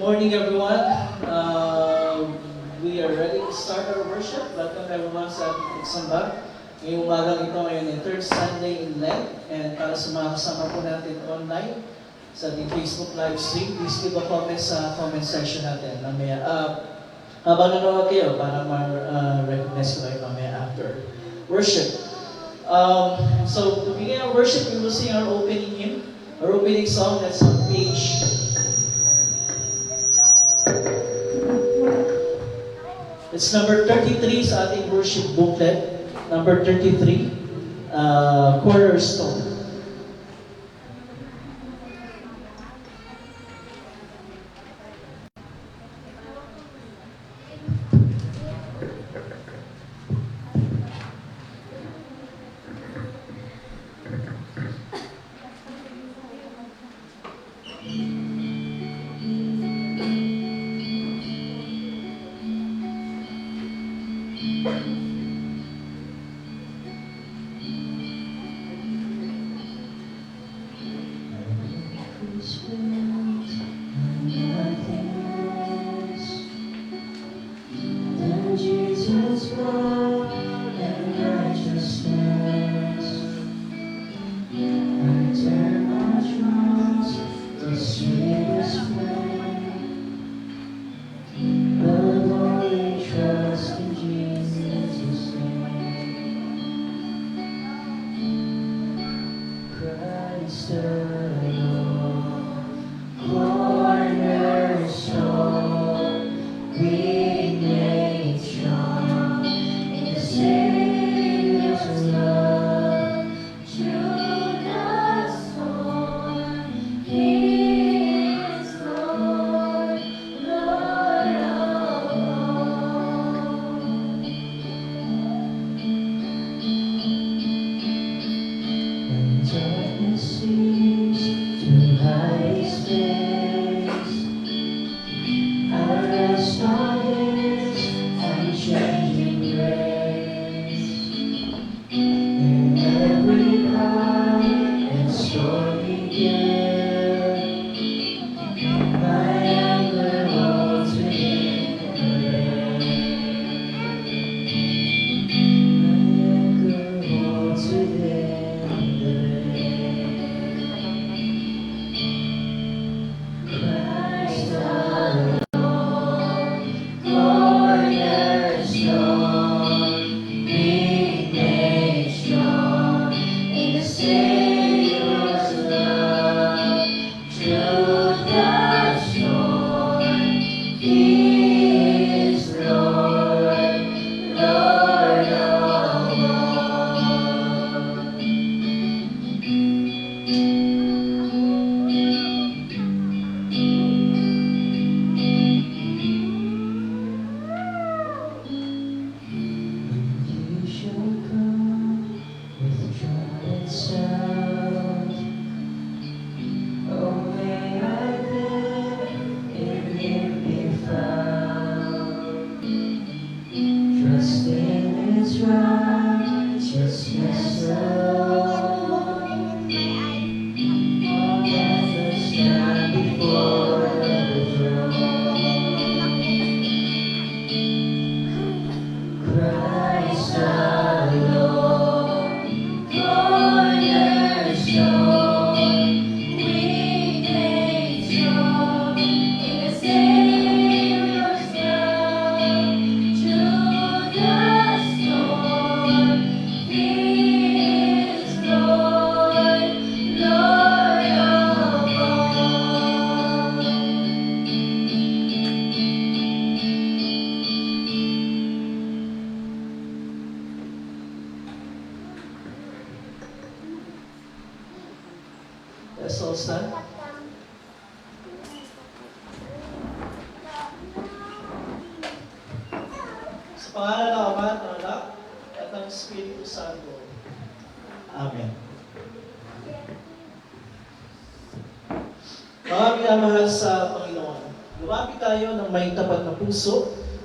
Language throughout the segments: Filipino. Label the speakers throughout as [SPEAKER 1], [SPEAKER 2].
[SPEAKER 1] morning, everyone. We are ready to start our worship. Welcome everyone sa ating pagsamba. Ngayong umagang ito, ngayon ay third Sunday in Lent. And para sa mga kasama po natin online sa ating Facebook live stream, please leave a comment sa comment section natin. Mamaya, habang nanonood kayo, para ma-recognize ko kayo mamaya after worship. So, to begin our worship, we will sing our opening hymn, our opening song that's on page. It's number 33 sa ating worship booklet. Number 33, Cornerstone.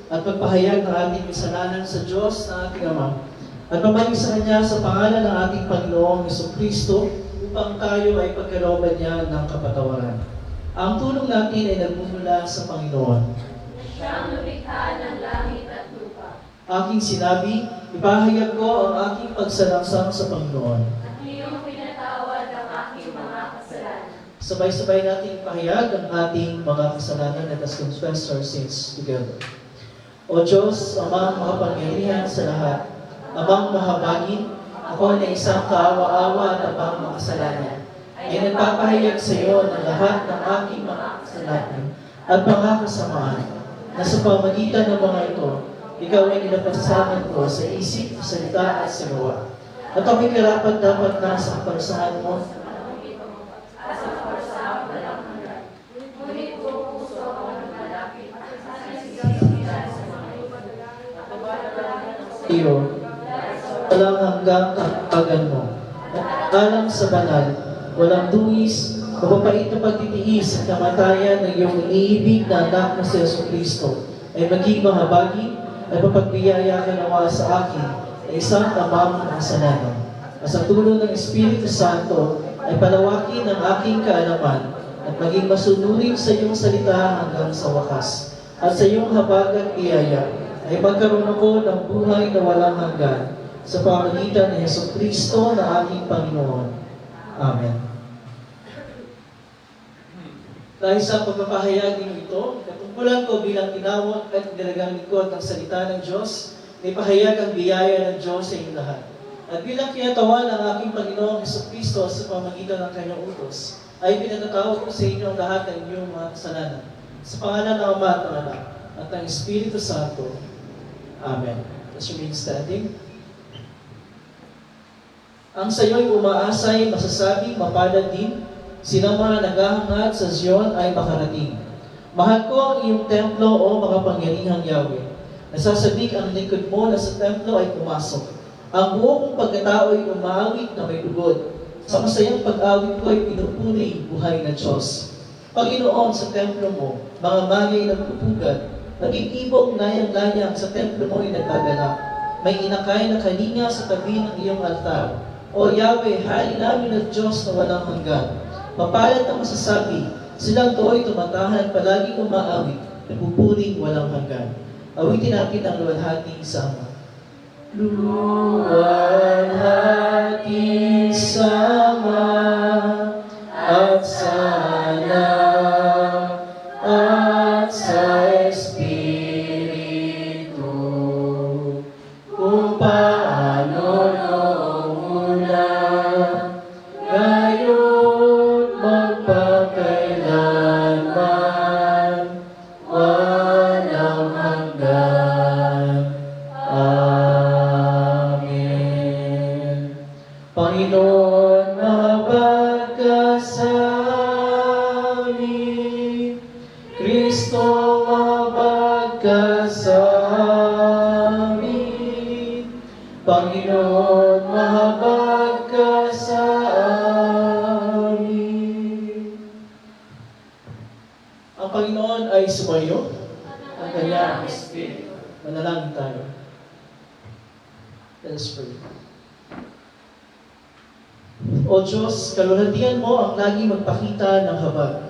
[SPEAKER 2] At pagpahayag ng ating kasalanan sa Diyos na ating Ama. At pamalig sa Kanya sa pangalan ng ating Panginoong Hesukristo upang tayo ay pagkalooban niya ng kapatawaran. Ang tulong natin ay nagmumula sa Panginoon.
[SPEAKER 3] Siyang lumikha ng langit at lupa.
[SPEAKER 2] Aking sinabi, ipahayag ko ang aking pagsalangsang sa Panginoon.
[SPEAKER 3] At iyong pinatawad ang aking mga kasalanan.
[SPEAKER 2] Sabay-sabay natin ipahayag ang ating mga kasalanan. Let us confess our sins together. O Diyos, Amang makapangyarihan sa lahat, Amang mahabagin, ako na isang kaawa-awa at abang makasalanan, ay nagpapahayag sa iyo ng lahat ng aking mga kasalanan at mga kasamaan, na sa pamagitan ng mga ito, ikaw ay nilapagsasaman ko sa isip, salita at sa gawa. At ako'y karapat dapat na sa kaparusahan mo.
[SPEAKER 3] At sa parusahan walang hanggan. Ngunit buong puso ako nagmalapit at nagsisigaw sa mga
[SPEAKER 2] Iyo, walang hanggang kapagpagan mo. At alang sa banal, walang duwis, mapapait na pagtitiis at kamatayan ng iyong iniibig na anak na si Jesucristo ay maging mahabagi at mapagbiyaya ka nawa sa akin na isang tamang kasalanan. At sa tulong ng Espiritu Santo ay palawakin ang aking kaalaman at maging masunurin sa iyong salita hanggang sa wakas. At sa iyong habag at biyaya ay magkaroon ako ng buhay na walang hanggan sa pamagitan ni Jesucristo na aking Panginoon. Amen. Dahil sa pagpapahayag ninyo ito, katungkulan ko bilang tinawag at nilagang lingkod ng salita ng Diyos, may pahayag ang biyaya ng Diyos sa inyong lahat. At bilang kinatawan ng aking Panginoong Jesucristo sa pamagitan ng kanyang utos, ay pinatatawag ko sa inyo ang lahat ng inyong mga kasalanan. Sa pangalan ng Ama at ng Anak at ng Espiritu Santo. Amen. Let's remain standing. Ang sayo'y umaasay, masasabing, mapalad din, silang mga naghahangad sa Zion ay makarating. Mahal ko ang iyong templo, o makapangyarihang Yahweh. Nasasabik ang likod mo na sa templo ay pumasok. Ang buo kong pagkatao ay umaawit na may lugod. Sa masayang pag-awit ko ay pinupuri buhay na Diyos. Panginoon, sa templo mo, mga bagay nagpupugad, nag-iibong layang-layang sa templo mo ay nagkaganap. May inakay na kalinga sa tabi ng iyong altar. O Yahweh, hari namin at Diyos na walang hanggan. Mapalad ang masasabi, silang do'y tumatahan, palaging umaawit, nagpupuring walang hanggan. Awitin natin ang luwalhati sama. Luwalhati sama at sana at sa Espiritu kung paano noong una ngayon magpakailanman walang hanggan. Amen. Panginoon, mahabag ka sa amin. Kristo, mahabag ka sa amin. Panginoon, mahabag ka sa amin. Ang Panginoon ay sumayo, ang kanyang Espiritu. Manalangin tayo. Let us pray. O Diyos, kaluhalhatian mo ang lagi magpakita ng habag.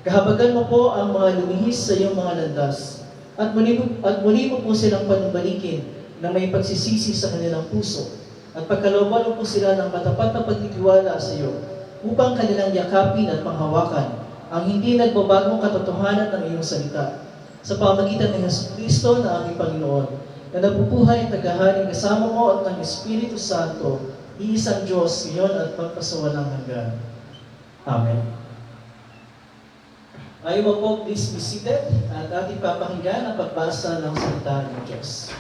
[SPEAKER 2] Kahabagan mo po ang mga lumihis sa iyong mga landas, at muli mo po silang panumbalikin na may pagsisisi sa kanilang puso, at pagkalooban mo po sila ng matapat na pagtitiwala sa iyo, upang kanilang yakapin at panghawakan ang hindi nagbabagong katotohanan ng iyong salita, sa pamagitan ng Jesucristo na aming Panginoon, na nabubuhay at naghaharing kasama mo at ng Espiritu Santo, iisang Diyos, ngayon at magpasawalang hanggan. Amen. Ayaw mo po, please be seated at ating papakinggan ang pagbasa ng salita ng Diyos.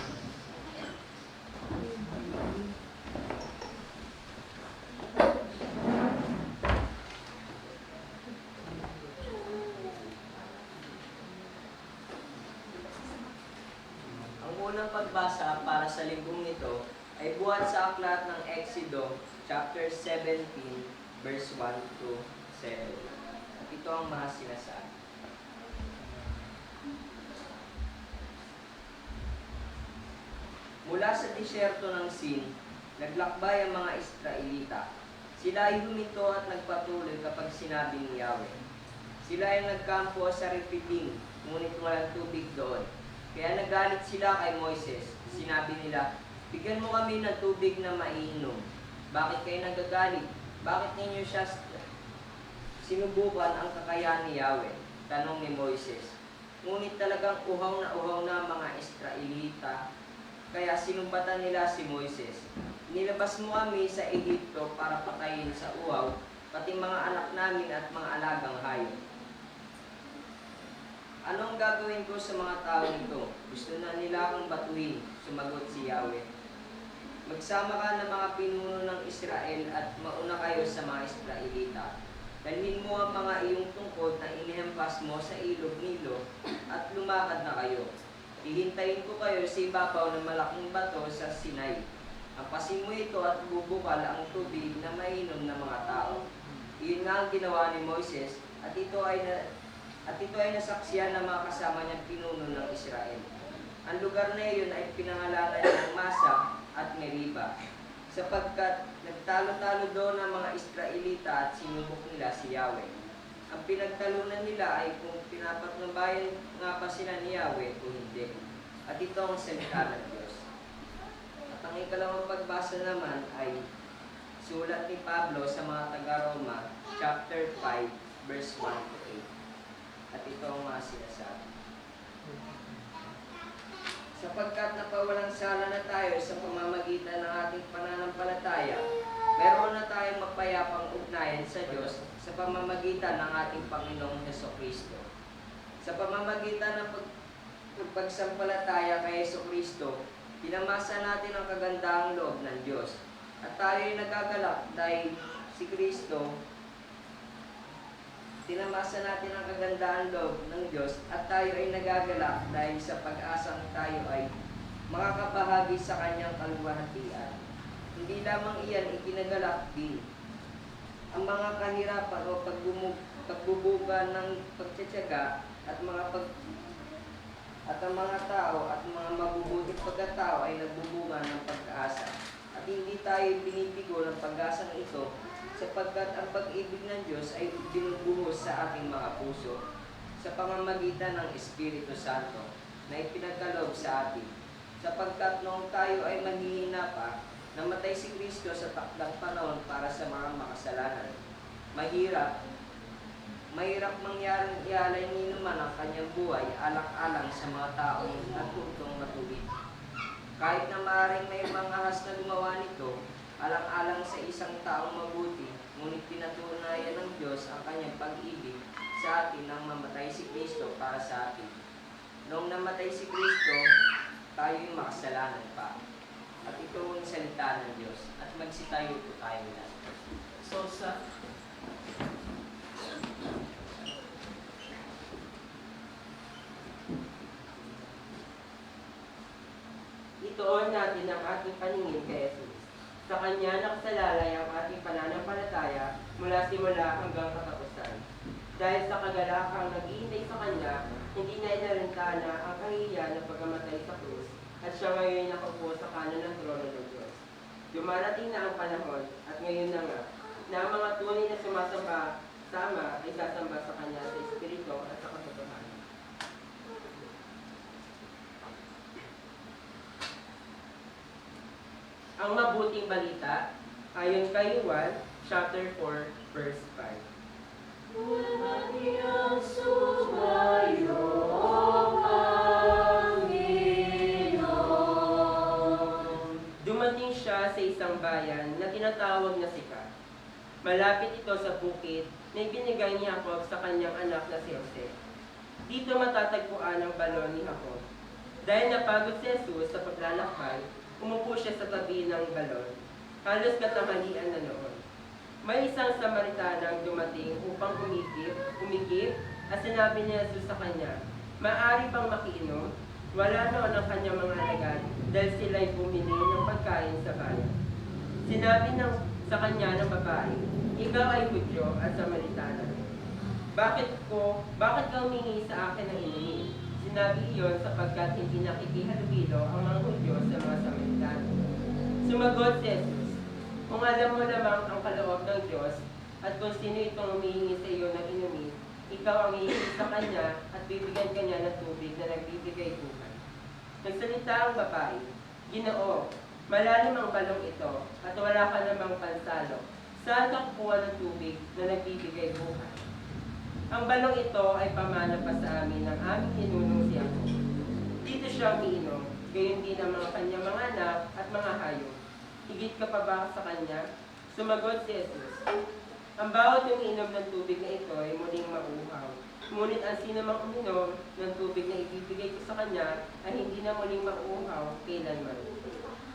[SPEAKER 4] Ang unang pagbasa para sa linggong nito ay buhat sa aklat ng Exodo, chapter 17, verse 1 to 7. At ito ang mga sinasabi. Mula sa disyerto ng Sin, naglakbay ang mga Israelita. Sila ay huminto at nagpatuloy kapag sinabi ni Yahweh, Sila ay nagkampo sa Refidim, ngunit walang tubig doon. Kaya nagalit sila kay Moises. Sinabi nila, bigyan mo kami ng tubig na maiinom. Bakit kayo nagagalit? Bakit ninyo siya sinubukan ang kakayahan ni Yahweh? Tanong ni Moises. Ngunit talagang uhaw na mga Israelita, kaya sinumbatan nila si Moises. Nilabas mo kami sa Ehipto para patayin sa uhaw, pati mga anak namin at mga alagang hayop. Anong gagawin ko sa mga tao nito? Gusto na nila akong batuhin, sumagot si Yahweh. Magsama ka ng mga pinuno ng Israel at mauna kayo sa mga Israelita. Dalhin mo ang mga iyong tungkod na inihampas mo sa ilog Nilo at lumakad na kayo. Hihintayin ko kayo sa ibabaw ng malaking bato sa Sinai. Ampasin mo ito at bubukal ang tubig na mainom ng mga tao. Iyon nga ang ginawa ni Moises at ito ay nasaksiyan ng mga kasama niyang pinuno ng Israel. Ang lugar na iyon ay pinangalanan ng Masa at Meriba, sapagkat nagtalo-talo doon ang mga Israelita at sinubok nila si Yahweh. Ang pinagtalunan nila ay kung pinapatnubayan nga ba sila ni Yahweh o hindi. At ito ang salita ng Diyos. At ang ikalawang pagbasa naman ay sulat ni Pablo sa mga taga-Roma, chapter 5, verse 1 to 8. At ito ang mga sinasabi. Sapagkat napawalang sala na tayo sa pamamagitan ng ating pananampalataya, meron na tayong mapayapang ugnayan sa Diyos sa pamamagitan ng ating Panginoong Hesukristo. Sa pamamagitan ng pagsampalataya kay Hesukristo, tinamasa natin ang kagandahang loob ng Diyos. At tayo ay nagagalak dahil si Kristo, tinamasa natin ang kagandahang loob ng Diyos at tayo ay nagagalak dahil sa pag-asang tayo ay makakabahagi sa kanyang kaluwalhatian. Hindi lamang iyan, ikinagalak din ang mga kahirapan o pagbubuga ng pagtsatsaga at ang mga tao at mga mabubuting pagkatao ay nagbubuga ng pag-asa. At hindi tayo binibigo ng pag-asang ito sapagkat ang pag-ibig ng Diyos ay binubuhos sa ating mga puso sa pamamagitan ng Espiritu Santo na ipinagkaloob sa atin. Sapagkat noong tayo ay manghihina pa, namatay si Kristo sa takdang panahon para sa mga makasalanan. Mahirap mangyaring ialay ni naman ang kanyang buhay alang-alang sa mga taong natutong matuwid. Kahit na maaaring may mga ahas na gumawa nito, alang-alang sa isang taong mabuti, ngunit pinatunayan ng Diyos ang kanyang pag-ibig sa atin nang mamatay si Kristo para sa atin. Noong namatay si Kristo, tayo'y makasalanan pa. At ito ang salita ng Diyos. At magsitayo po tayo lahat.
[SPEAKER 1] So sa
[SPEAKER 5] Ituon natin ang ating paningin kay Jesus. Sa Kanya nakasalalay ang ating pananampalataya mula simula hanggang katapusan. Dahil sa kagalakang naghihintay sa Kanya, hindi na inarintana ang kahihiyan ng pagkamatay sa krus at siya ngayon nakaupo sa kanan ng trono ng Diyos. Dumarating na ang panahon at ngayon na nga na ang mga tunay na sumasamba sa Ama ay sasamba sa Kanya sa Espiritu at sa katotohanan. Ang mabuting balita ayon kay Juan, chapter 4, verse 5.
[SPEAKER 3] Ang sumayo ang Panginoon.
[SPEAKER 5] Dumating siya sa isang bayan na tinatawag na Sicar. Malapit ito sa bukid na ibinigay ni Jacob sa kanyang anak na si Jose. Dito matatagpuan ang balon ni Jacob. Dahil napagod si Jesus sa paglalakbay, umupo siya sa tabi ng balon. Halos katanghalian na noon. May isang Samaritanang dumating upang umigip at sinabi ni Jesus sa kanya, "Maaari bang makiinom?" Wala noon ang kanyang mga alagad dahil sila'y bumili ng pagkain sa bayan. Sinabi sa kanya ng babae, "Ikaw ay Hudyo at Samaritana. Bakit ka humingi sa akin ng inumin?" Sinabi iyon sapagkat hindi nakikihalubilo ang mga Hudyo sa mga Samaritano. Sumagot si Jesus, "Kung alam mo lamang ang kaloob ng Diyos at kung sino itong humihingi sa iyo ng inumin, ikaw ang iinis sa kanya at bibigyan kanya ng tubig na nagbibigay buhay. Nagsalita ang babae, Ginoo, malalim ang balong ito at wala ka namang pansalo. Saan ka kukuha ng tubig na nagbibigay buhay? Ang balong ito ay pamana pa sa amin ng aming ninunong si Jacob. Dito siya umiinom, gayon din ang mga kanyang mga anak at mga hayop. Higit ka pa ba sa kanya? Sumagot si Jesus. Ang bawat umiinom ng tubig na ito ay muling mauuhaw. Ngunit ang sino mang uminom ng tubig na ibibigay ko sa kanya ay hindi na muling mauuhaw kailanman.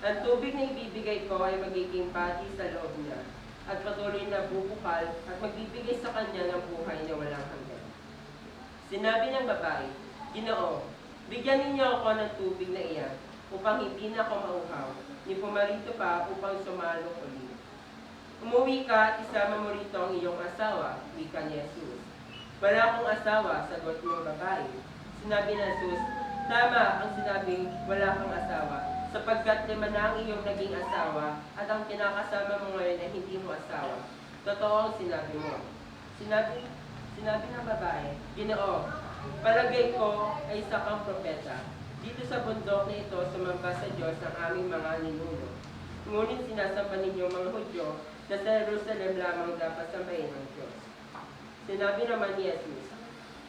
[SPEAKER 5] Ang tubig na ibibigay ko ay magiging pati sa loob niya at patuloy na bubukal at magbibigay sa kanya ng buhay na walang hanggan. Sinabi ng babae, Ginoo, bigyan ninyo ako ng tubig na iyan upang hindi na ako mauhaw, ni pumarito pa upang sumalo ulit. Umuwi ka at isama mo rito ang iyong asawa, wika ni Jesus. Wala akong asawa, sagot ng babae. Sinabi ng Jesus, tama ang sinabing wala kang asawa, sapagkat 5 na ang iyong naging asawa at ang kinakasama mo ngayon ay hindi mo asawa. Totoo ang sinabi mo. Sinabi ng babae, Ginoo, palagay ko ay isa kang propeta. Dito sa bundok na ito, sumamba sa Diyos ang aming mga ninuno. Ngunit sinasamba ninyo mga Hudyo na sa Jerusalem lamang dapat sambahin ng Diyos. Sinabi naman ni Jesus,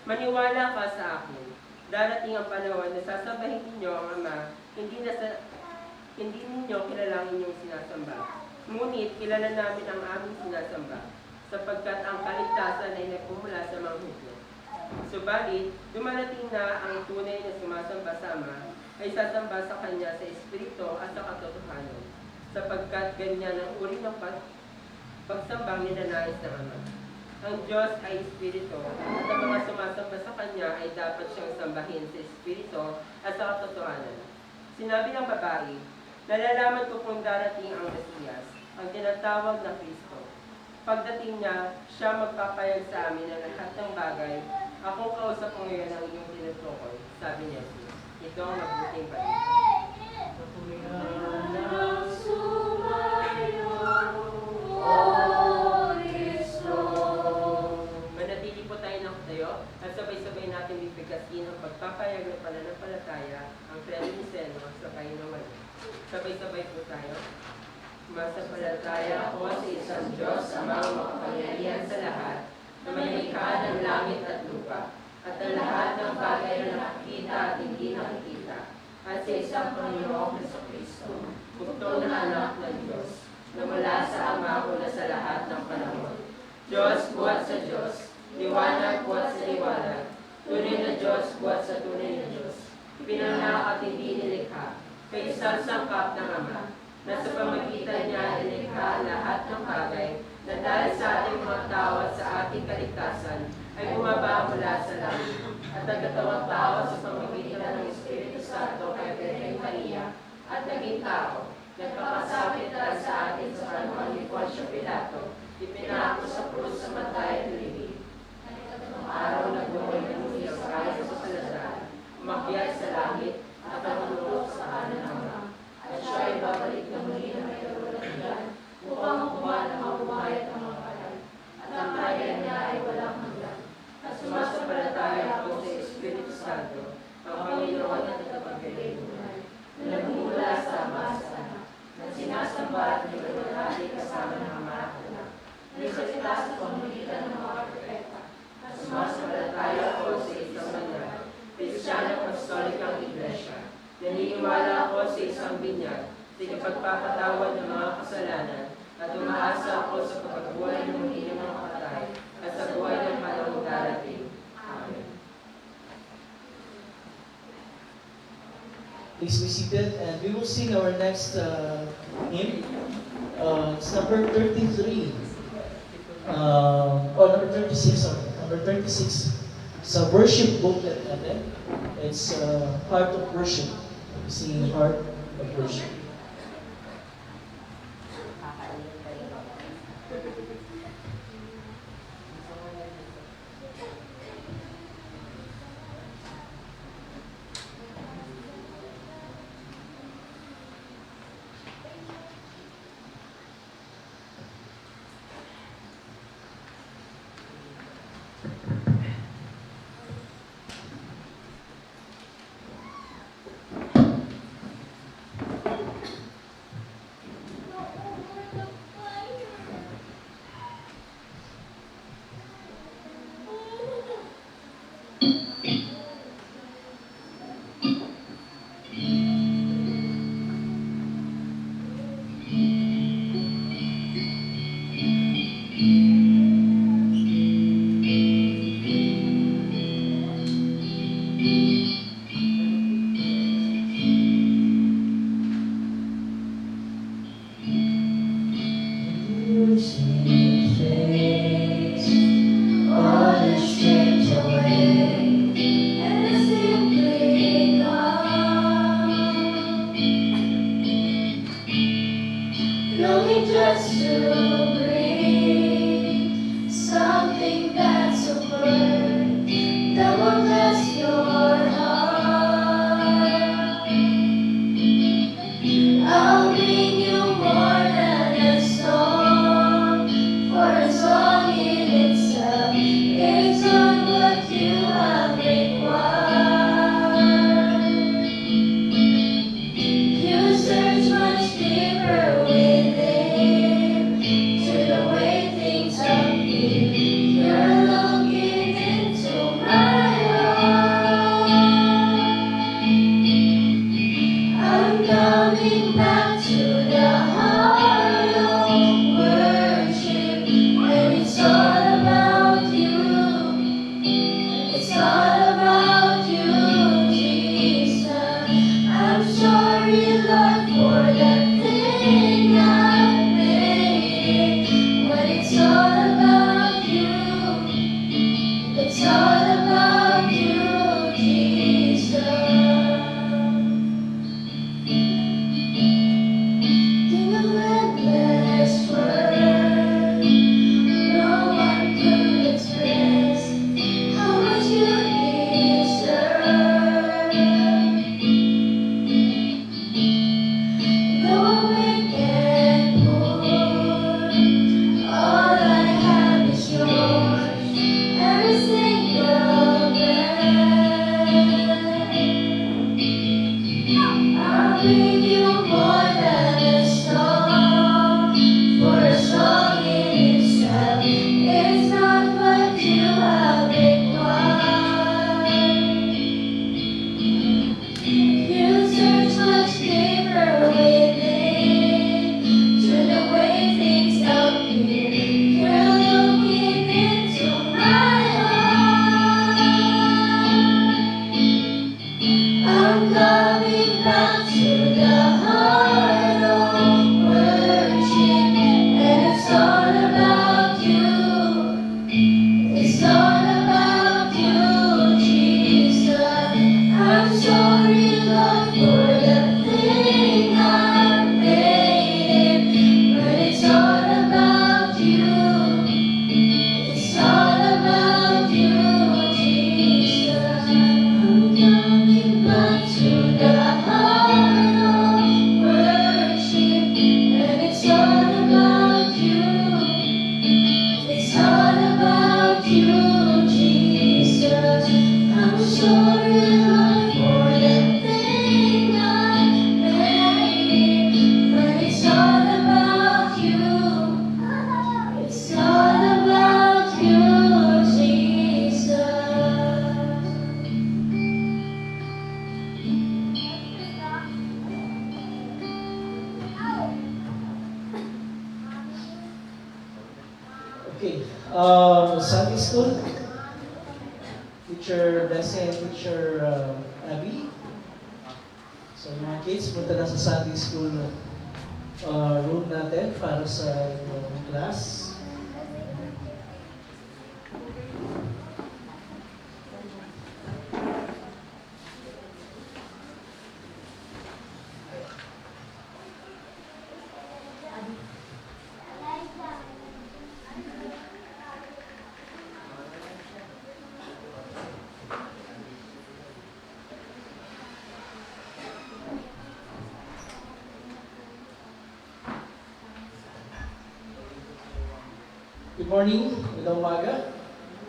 [SPEAKER 5] maniwala ka sa akin. Darating ang panahon na sasabahin ninyo ang Ama, hindi ninyo kilala ang inyong sinasamba. Ngunit kilala namin ang aming sinasamba, sapagkat ang kaligtasan ay nagpumula sa mga Hudyo. Subalit, dumarating na ang tunay na sumasamba sa Ama, ay sasamba sa Kanya sa Espiritu at sa katotohanan, sapagkat ganyan ang uri ng pagsambang ninanais ng Ama. Ang Diyos ay Espiritu, at ang mga sumasamba sa Kanya ay dapat siyang sambahin sa Espiritu at sa katotohanan. Sinabi ng babae, nalalaman ko kung darating ang Mesiyas, ang tinatawag na Kristo. Pagdating niya, siya magpapayag sa amin ng lahat ng bagay. Akong kausap mo ngayon ang iyong tinutukoy, sabi ni Jesus. Ito ang mabuting balita. Manatili po tayo ng tayo at sabay-sabay natin bibigkasin ang pagpapayag ng pananampalataya, ang Trinicenio sa Kainawan. Sabay-sabay po tayo. Masampalataya ako sa isang Diyos, Amang makapangyarihan sa lahat, na may likha ng langit at lupa, at ang lahat ng bagay na nakikita at hindi nakikita, at sa isang Panginoong Kristo, bugtong na anak ng Diyos, na mula sa Ama mula sa lahat ng panahon. Diyos buhat sa Diyos, liwanag buhat sa liwanag, tunay na Diyos buhat sa tunay na Diyos, pinanganak at hindi nilikha, kay isang sangkap ng Ama, na sa pamagitan niya nilikha lahat ng bagay, na dahil sa ating mga tao at sa ating kaligtasan, ay bumaba mula sa langit, at nagkatawang tao sa pamamagitan ng Espiritu Santo kay Birhen Maria, at naging tao, nagpapasakit sa atin sa panahon ni Poncio Pilato, ipinako sa krus sa matay at libing. Ang araw na buhay ng Diyos kaya sa palatandaan, umakyat sa langit, at tumulong sa kanan ng Ama, at siya ay babalik na muli na may karulangan, upang makuha ng mabuhay at mga patay, at ang kaya niya ay walang hanggan. At sumasampalataya ako sa Espiritu Santo, ang Panginoon at tagapagbigay buhay, na nagmumula sa Ama sa Anak, na sinasamba at naglalahali kasama ng Ama at Anak, na nagsalita sa pamamagitan ng mga propeta, at sumasampalataya ako sa isang banal, Kristiyano Apostolikang Iglesia, naniniwala ako sa isang binyag, sa ipagpapatawad ng mga kasalanan, at umaasa ako sa pagkabuhay ng muli ng mga patay, at sa buhay ng panahong darating. Amen.
[SPEAKER 2] Please be seated and we will sing our next hymn. It's number 33. Number 36, sorry. Number 36. It's a worship booklet natin. It's Heart of Worship. We sing Heart of Worship.
[SPEAKER 3] bring something that's a word that will bless your heart. I'll bring you more than a song, for a song in itself is not what you have required. You search much deeper within to the way things appear. You're looking into my heart. I'm coming back to the heart of worship, and it's all about you. It's all about you, Jesus. I'm sorry, Lord, for the thing I made, but it's all about you. It's all about you, Jesus. Give a endless word. No one could express how much you deserve. Though awake and poor, all I have is yours, every single breath. I'll bring you more than a song, for a song in itself is not what you have required. You search much deeper within to the way things appear. You're looking into my heart. I'm coming back to the heart of worship, and it's all about you. It's all about you, Jesus. I'm sorry, Lord, for the thing I made, but it's all about you. It's all about you, Jesus. I'm coming back to the heart of worship, and it's all about you. It's all about you, Jesus. I'm sorry, Lord, for the thing I made, but it's all about you. It's all about you, Jesus.
[SPEAKER 2] Okay. Sunday school. Teacher Bessie and Teacher Abby. So yung mga kids, punta na sa Sunday school room natin para sa class. Good morning, magandang umaga.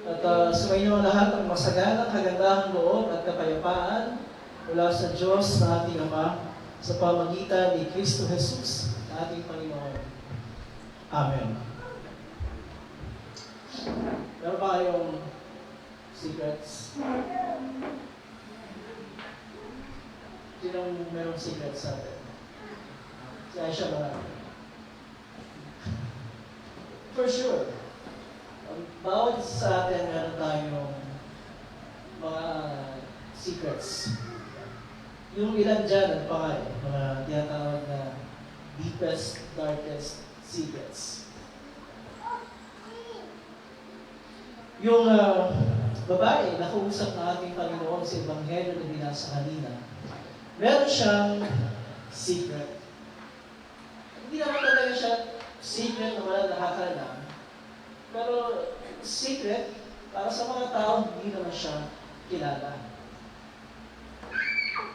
[SPEAKER 2] At sumainyo ang lahat ng masaganang kagandahang loob at kapayapaan mula sa Diyos na ating Ama sa pamagitan ni Kristo Jesus na ating Panginoon. Amen. Meron ba kayong secrets? Sinong merong secrets sa atin? Si Aisha ba? For sure. Bawat sa atin meron tayong mga secrets. Yung ilan dyan, ano pa kayo? Mga tinatawag na deepest, darkest secrets. Yung babae na kausap na ating Panginoon sa Ebanghelyo na binasa kanina, meron siyang secret. Hindi naman talaga siya
[SPEAKER 1] secret na wala nakakalam. Pero secret, para sa mga tao, hindi naman siya kilala.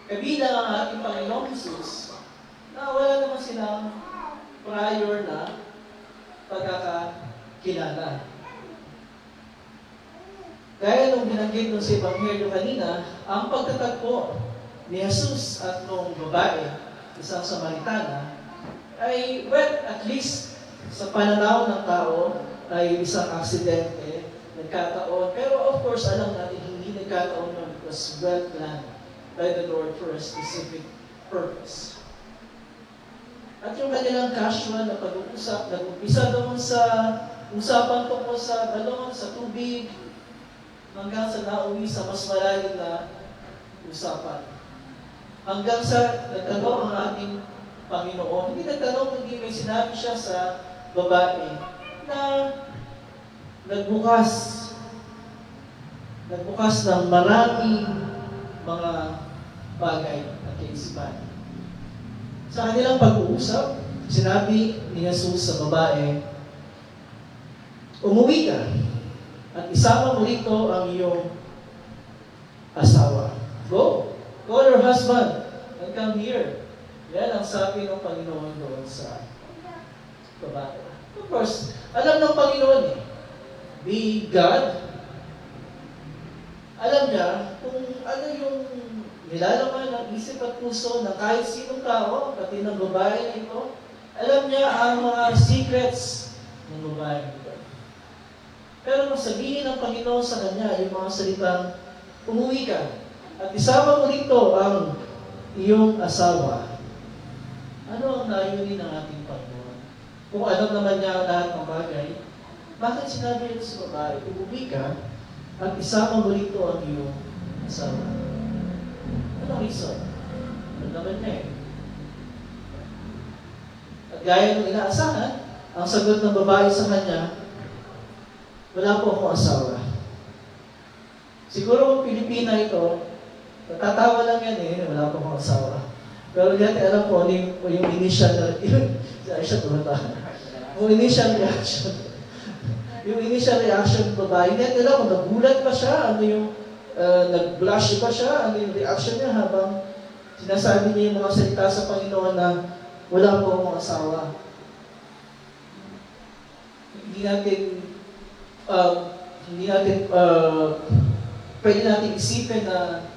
[SPEAKER 1] Kabilang ang ating Panginoong Jesus, na wala naman silang prior na pagkakakilala. Gaya nung binanggit nung sa Ebanghelyo kanina, ang pagtatagpo ni Jesus at nung babae, isang Samaritana, ay, well, at least sa pananaw ng tao, ay isang aksidente, nagkataon. Pero of course, alam natin, hindi nagkataon yun. It was well planned by the Lord for a specific purpose. At yung kanilang casual na pag-uusap, nag-umpisa doon sa usapan tungkol sa balon, sa tubig, hanggang sa nauwi sa mas malalim na usapan. Hanggang sa nagtanong ang ating Panginoon. Hindi nagtanong, hindi may sinabi siya sa babae na nagbukas ng maraming mga bagay at kaisipan. Sa kanilang pag-uusap, sinabi ni Jesus sa babae, umuwi ka at isama mo rito ang iyong asawa. Go! Call your husband and come here. Yan ang sabi ng Panginoon doon sa babae. Of course, alam ng Panginoon be God. Alam niya kung ano yung nilalaman ng isip at puso ng kahit sinong tao, pati ng babae na ito. Alam niya ang mga secrets ng babae na ito. Pero nung sabihin ng Panginoon sa kanya, yung mga salitang, umuwi ka, at isama mo rito ang iyong asawa. Ano ang layunin ng ating Panginoon? Kung alam naman niya ang lahat ng bagay, bakit sinabi ito sa babae, umuwi ka, at isama mo rito ang iyong asawa? Anong reason? Ano naman niya At gaya ng inaasahan, ang sagot ng babae sa kanya, wala po akong asawa. Siguro kung Pilipina ito, natatawa lang yan wala po akong asawa. Pero dati alam ko yung initial na, yung initial reaction. Yung initial reaction ng babae, hindi alam kung nagulat pa siya, ano yung, nag-blush pa siya, ano yung reaction niya habang sinasabi niya yung mga salita sa Panginoon na wala po akong asawa. Hindi natin pwede natin isipin na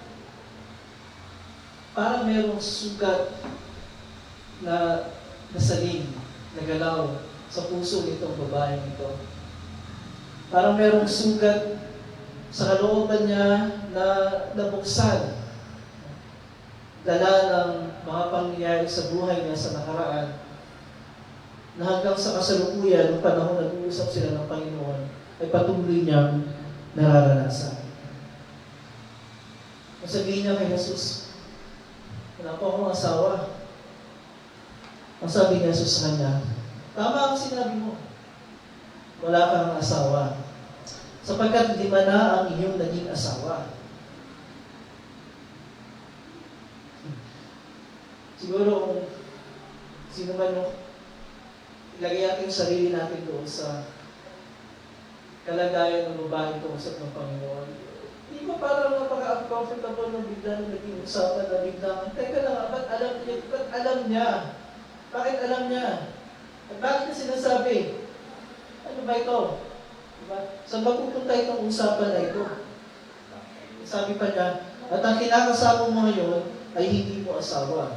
[SPEAKER 1] parang mayroong sugat na nasaling, nagalaw sa puso nitong babae nito. Parang mayroong sugat sa kalooban niya na nabuksan. Dala ng mga pangyayari sa buhay niya sa nakaraan na hanggang sa kasalukuyan, ng panahon nag-uusap sila ng Panginoon, ay patuloy niyang nararanasan. Sabihin niya kay Jesus, wala po akong asawa. Ang sabi ni Jesus sa kanya, tama ang sinabi mo. Wala kang asawa. Sapagkat 5 na ang iyong naging asawa. Siguro kung sino man yung ilagay natin yung sarili natin doon sa kalagayan ng babae kausap ng Panginoon. Di ba parang napaka-uncomfortable nung biglang naging usapan na biglang, teka lang, ba't alam niya? Bakit alam niya? At bakit niya sinasabi? Ano ba ito? Diba? Saan ba pupunta itong usapan na ito? Sabi pa niya, at ang kinakasama mo ngayon ay hindi mo asawa.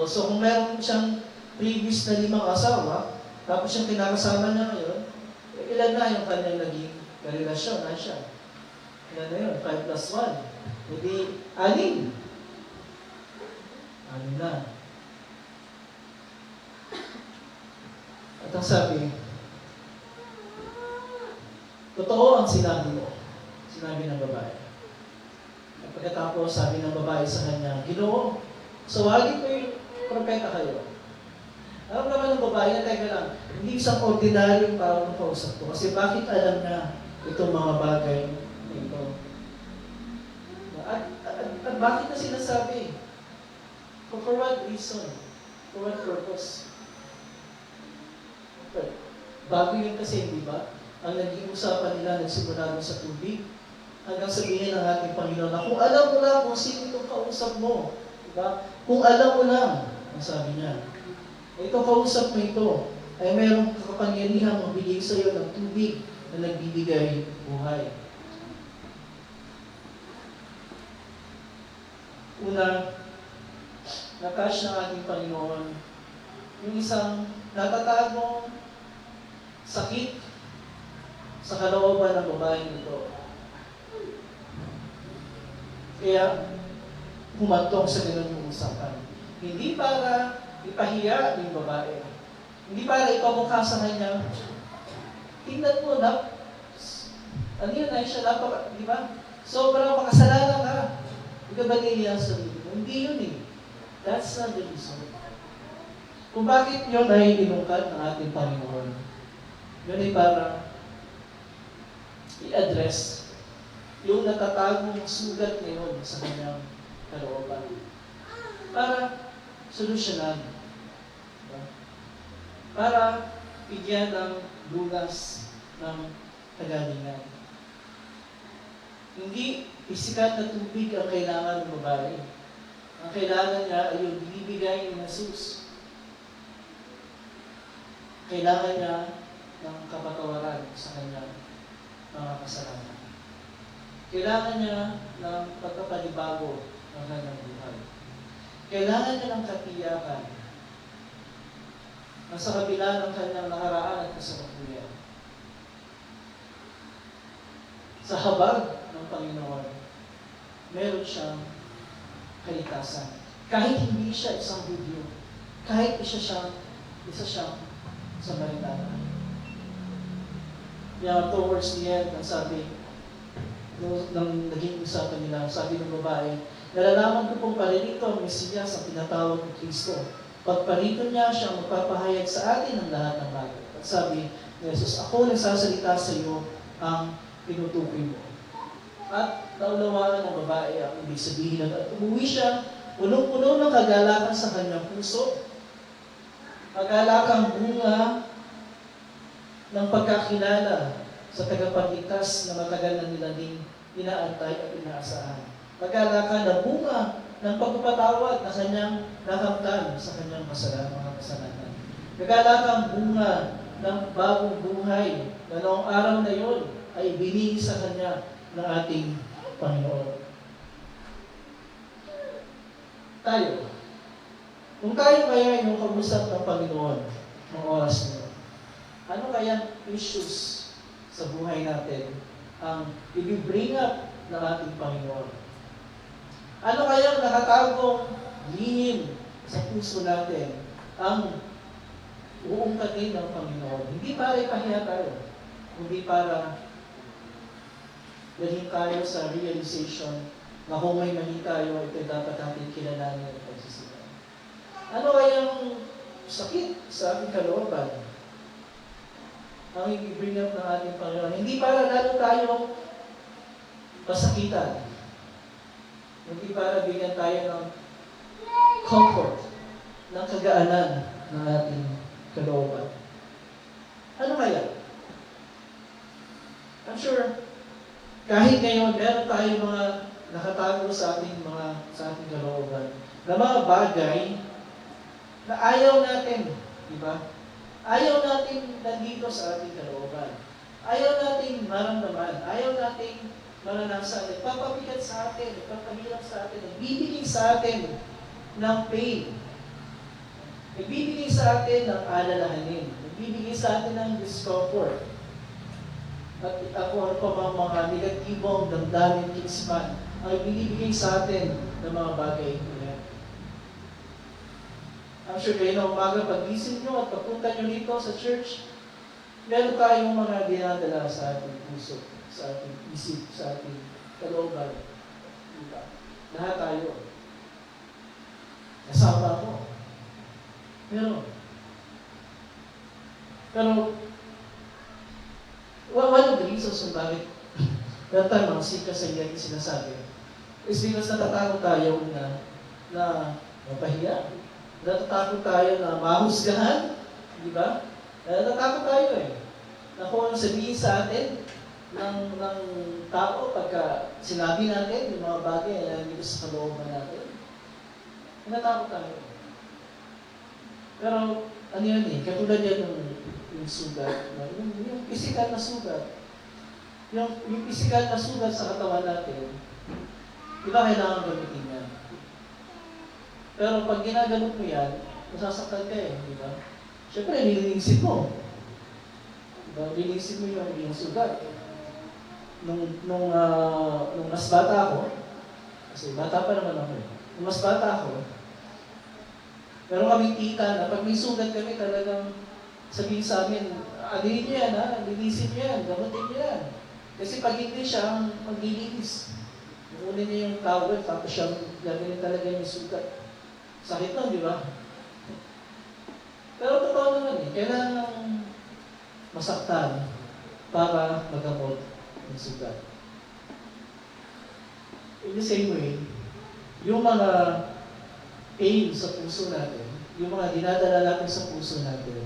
[SPEAKER 1] So kung meron siyang previous na 5 asawa, tapos yung kinakasama niya ngayon, ilan na yung kanyang naging relasyon na siya? Ilan na yun? 5 plus 1. Hindi, 6. 6 na. At ang sabi, totoo ang sinabi mo. Sinabi ng babae. At pagkatapos, sabi ng babae sa kanya, Ginoo, sawagin ko yung propeta kayo. Alam naman ng babae na, teka lang, hindi isang ordinaryong tao ng kausap ko. Kasi bakit alam na itong mga bagay na ito? At bakit na sinasabi? For what reason? For what purpose?
[SPEAKER 2] Bago yun kasi, di ba? Ang naging usapan nila, nagsimula doon sa tubig. Hanggang sabihin ng ating Panginoon na kung alam mo lang kung sino itong kausap mo. Di ba? Kung alam mo lang, ang sabi niya, itong kausap mo ito, ay mayroong kapangyarihan magbigay sa iyo ng tubig na nagbibigay buhay. Una, nakash ng ating Panginoon, yung isang natatagong sakit sa kalooban ng babaeng ito. Kaya, humantong sa ganun yung usapan. Hindi para ipahiya yung babae. Hindi para ipamukha sa kanya. Tingnan mo, ano yun, ay siya, di ba? Sobrang makasalanan ka. Hindi ka ba niya sa sarili mo? Hindi yun eh. That's not the reason. Kung bakit yun ay inungkat ng ating Panginoon, yun ay para i-address yung natatagong sugat ngayon sa kanyang kalooban. Para solusyonan. Diba? Para bigyan ng lunas ng kagalingan. Hindi physical na tubig ang kailangan ng babae. Ang kailangan niya ay yung binibigay ni Jesus. Kailangan niya ng kapatawaran sa kanyang mga kasalanan. Kailangan niya ng pagpapanibago ng kanyang buhay. Kailangan niya ng katiyakan na sa kabila ng kanyang nakaraan at kasalukuyan. Sa habag ng Panginoon, meron siyang kalikasan. Kahit hindi siya isang Hudyo, kahit isa siyang Samaritana. Kaya towards the end, ang sabi, nang naging usapan nila, sabi ng babae, nalalaman ko pong paririto ang Mesiyas ang tinatawag ng Kristo. Pagparito niya, siya ang magpapahayag sa atin ng lahat ng bagay. At sabi ni Jesus, ako nagsasalita sa iyo ang tinutukoy mo. At naunawaan ng babae ang ibig sabihin at umuwi siya, punong-puno ng kagalakan sa kanyang puso, kagalakang bunga ng pagkakilala sa tagapagligtas na matagal na nila ding inaantay at inaasahan. Pagkalakan na bunga ng pagpapatawad na kanyang nakamtan sa kanyang mga kasalanan. Pagkalakang bunga ng bagong buhay na noong araw na yon ay binigay sa kanya ng ating Panginoon. Tayo. Kung tayo kaya yung kausap ng Panginoon ng oras na yun, ano kaya issues sa buhay natin ang i-bring up ng ating Panginoon? Ano kaya nakatagong lihim sa puso natin ang uungkatin ng Panginoon? Hindi para ipahiya tayo, kundi para dalhin tayo sa realization na kung may mali tayo, ito dapat natin kilalanin at pagsisihan. Ano kayang sakit sa ating kalooban ang i-bring up ng ating Panginoon? Hindi para lalo tayong pasakitan. Hindi para bigyan tayo ng comfort, ng kagaanan ng ating kalooban. Ano kaya? I'm sure, kahit ngayon, meron tayong mga nakatago sa ating kalooban na mga bagay na ayaw natin, di ba? Ayaw natin nandito sa ating kalooban. Ayaw natin maramdaman. Ayaw natin maranasan. Nagpapabigat sa atin, nagpapahirap sa atin, nagbibigay sa atin ng pain. Nagbibigay sa atin ng alalahanin. Nagbibigay sa atin ng discomfort. At ako pa mga negatibong damdamin kinisman ang binibigay sa atin ng mga bagay na yan. I'm sure kayo na umaga pag-isip nyo at pagpunta nyo dito sa church, meron tayong mga dinadala sa ating puso, sa ating isip, sa ating kalooban. Diba? Lahat tayo. Nasama ko. Meron. Pero, one of the reasons kung bakit meron tayong mga sika sa iyan yung sinasabi is because natatakot tayo na mapahiya. Natatakot tayo na mahusgahan, di ba? Natakot tayo eh. Na kung ano sabihin sa atin ng tao pagka sinabi natin yung mga bagay na dito sa kalooban natin. Natakot tayo. Pero ano yan eh, katulad yan yung sugat, yung physical na sugat. Yung physical na sugat sa katawan natin, di ba kailangan gamitin yan? Pero pag ginagamit mo yan, masasaktan ka eh, di ba? Siyempre, nililingsin mo. Diba? Nililingsin mo yung sugat. Nung mas bata ako, kasi bata pa naman ako eh. Nung mas bata ako, meron kaming tita na pag may sugat kami talagang sabihin sa amin, alilin niyo yan ha, linisin niyo yan, gamutin niyo yan. Kasi pag hindi siya ang maglilinis, kukunin niya yung towel, tapos siya gagawin talaga yung sugat. Sakit lang, di ba? Pero totoo naman eh, kailangan masaktan para magamot ng sugat. In the same way, yung mga pain sa puso natin, yung mga dinadala natin sa puso natin,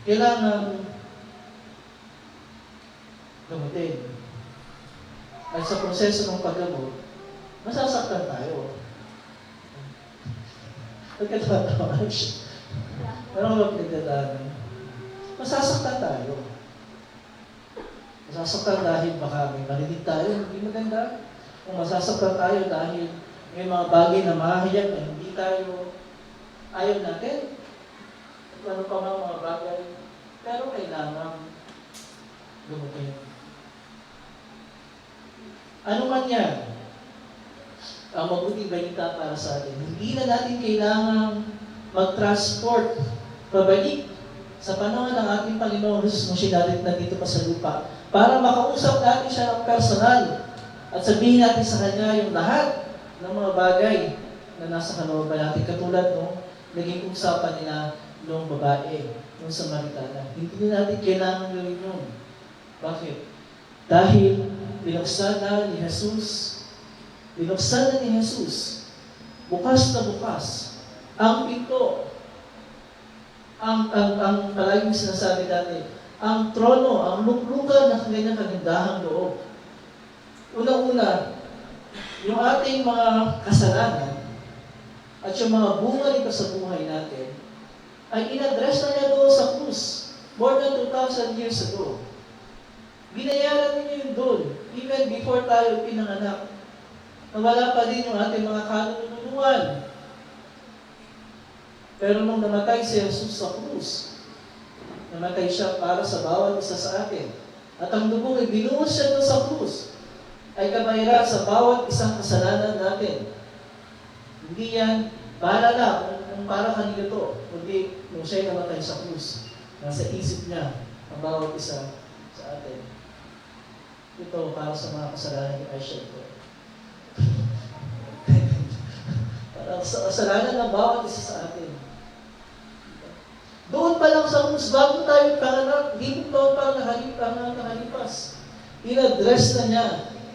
[SPEAKER 2] kailangan gamutin. At sa proseso ng paggamot, masasaktan tayo. Pagkatawa siya. Pero kapag nagdadaan, masasaktan tayo. Masasaktan dahil baka may marinig tayo, hindi maganda. Kung masasaktan tayo dahil may mga bagay na mahahiyak na hindi tayo ayaw natin. Ano pa mga bagay. Pero kailangan gumutin. Ano man yan, ang mabuting balita para sa atin. Hindi na natin kailangang mag-transport pabalik sa panahon ng ating Panginoon Jesus nung siya nandito pa sa lupa para makausap natin siya ng personal at sabihin natin sa Kanya yung lahat ng mga bagay na nasa kalooban natin. Katulad nung naging usapan nila nung babae, nung Samaritana. Hindi na natin kailangan gawin yun. Bakit? Dahil binuksan na ni Jesus, bukas na bukas, ang pinto, ang palaging sinasabi dati, ang trono, ang luklukan ng kanyang kagandahang loob. Unang-una, yung ating mga kasalanan at yung mga bunga nito sa buhay natin ay in-address na niya doon sa krus more than 2,000 years ago. Binayaran niyo yun doon, even before tayo pinanganak. Nawala pa din yung ating mga kanunuluan. Pero nung namatay si Jesus sa krus, namatay siya para sa bawat isa sa atin. At ang dugong ibinuhos siya doon sa krus ay kabayra sa bawat isang kasalanan natin. Hindi yan, para na kung para kanila to, kundi nung siya'y namatay sa krus, nasa isip niya ang bawat isa sa atin. Ito para sa mga kasalanan ni Aisha ito. Para sa kasalanan ng bawat isa sa atin. Doon pa lang sa krus, bago tayo panganak, hindi taon pa nakalipas. In-address na niya,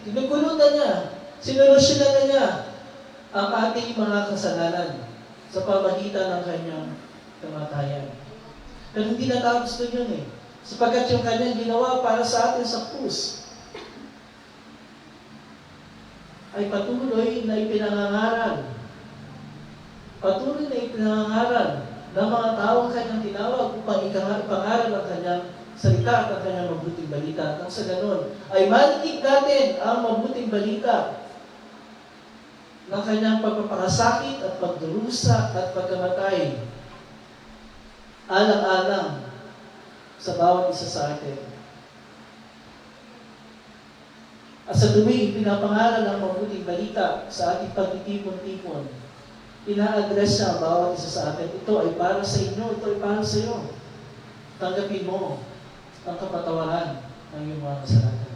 [SPEAKER 2] tinugulutan niya, sinolusyonan na niya ang ating mga kasalanan sa pamagitan ng kanyang kamatayan. Pero hindi natapos doon yun eh. Sapagkat yung kanyang ginawa para sa atin sa krus ay patuloy na ipinangangaral. Patuloy na ipinangangaral ng mga taong kanyang tinawag upang ipangaral ang kanyang salita at ang kanyang mabuting balita. Nang sa ganon, ay marinig natin ang mabuting balita ng kanyang pagpapakasakit at pagdurusa at pagkamatay alang-alang sa bawat isa sa atin. At sa tuwing pinapangaral ang mabuting balita sa ating pagtitipon-tipon, ina-address siya ang bawat isa sa atin. Ito ay para sa inyo, ito ay para sa iyo. Tanggapin mo ang kapatawaran ng iyong mga kasalanan.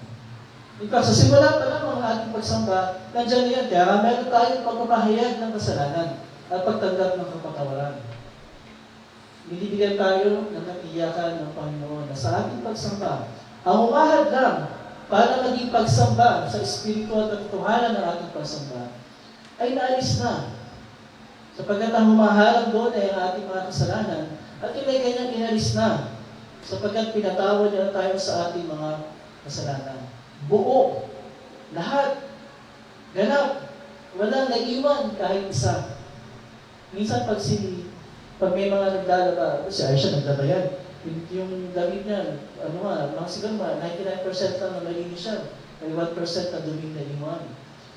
[SPEAKER 2] Ikaw, sa simula pa lang ang ating pagsamba, nandiyan yan. Kaya meron tayong pagpapahayag ng kasalanan at pagtanggap ng kapatawaran. Binibigyan tayo ng katiyakan ng Panginoon na sa ating pagsamba, ang umahad lang para maging pagsamba sa Espiritu at katotohanan ng ating pagsamba, ay naalis na. Sapagkat ang humaharang doon ay ang ating mga kasalanan At yun ay kanyang inalis na, sapagkat pinatawad niya tayo sa ating mga kasalanan. Buo, lahat, ganap, walang naiwan kahit isa. Minsan pag may mga naglalaba, si Aisha naglabayan. Yung damit niya, mga siguro 99% lang na malinis siya. May 1% na duming na limuan.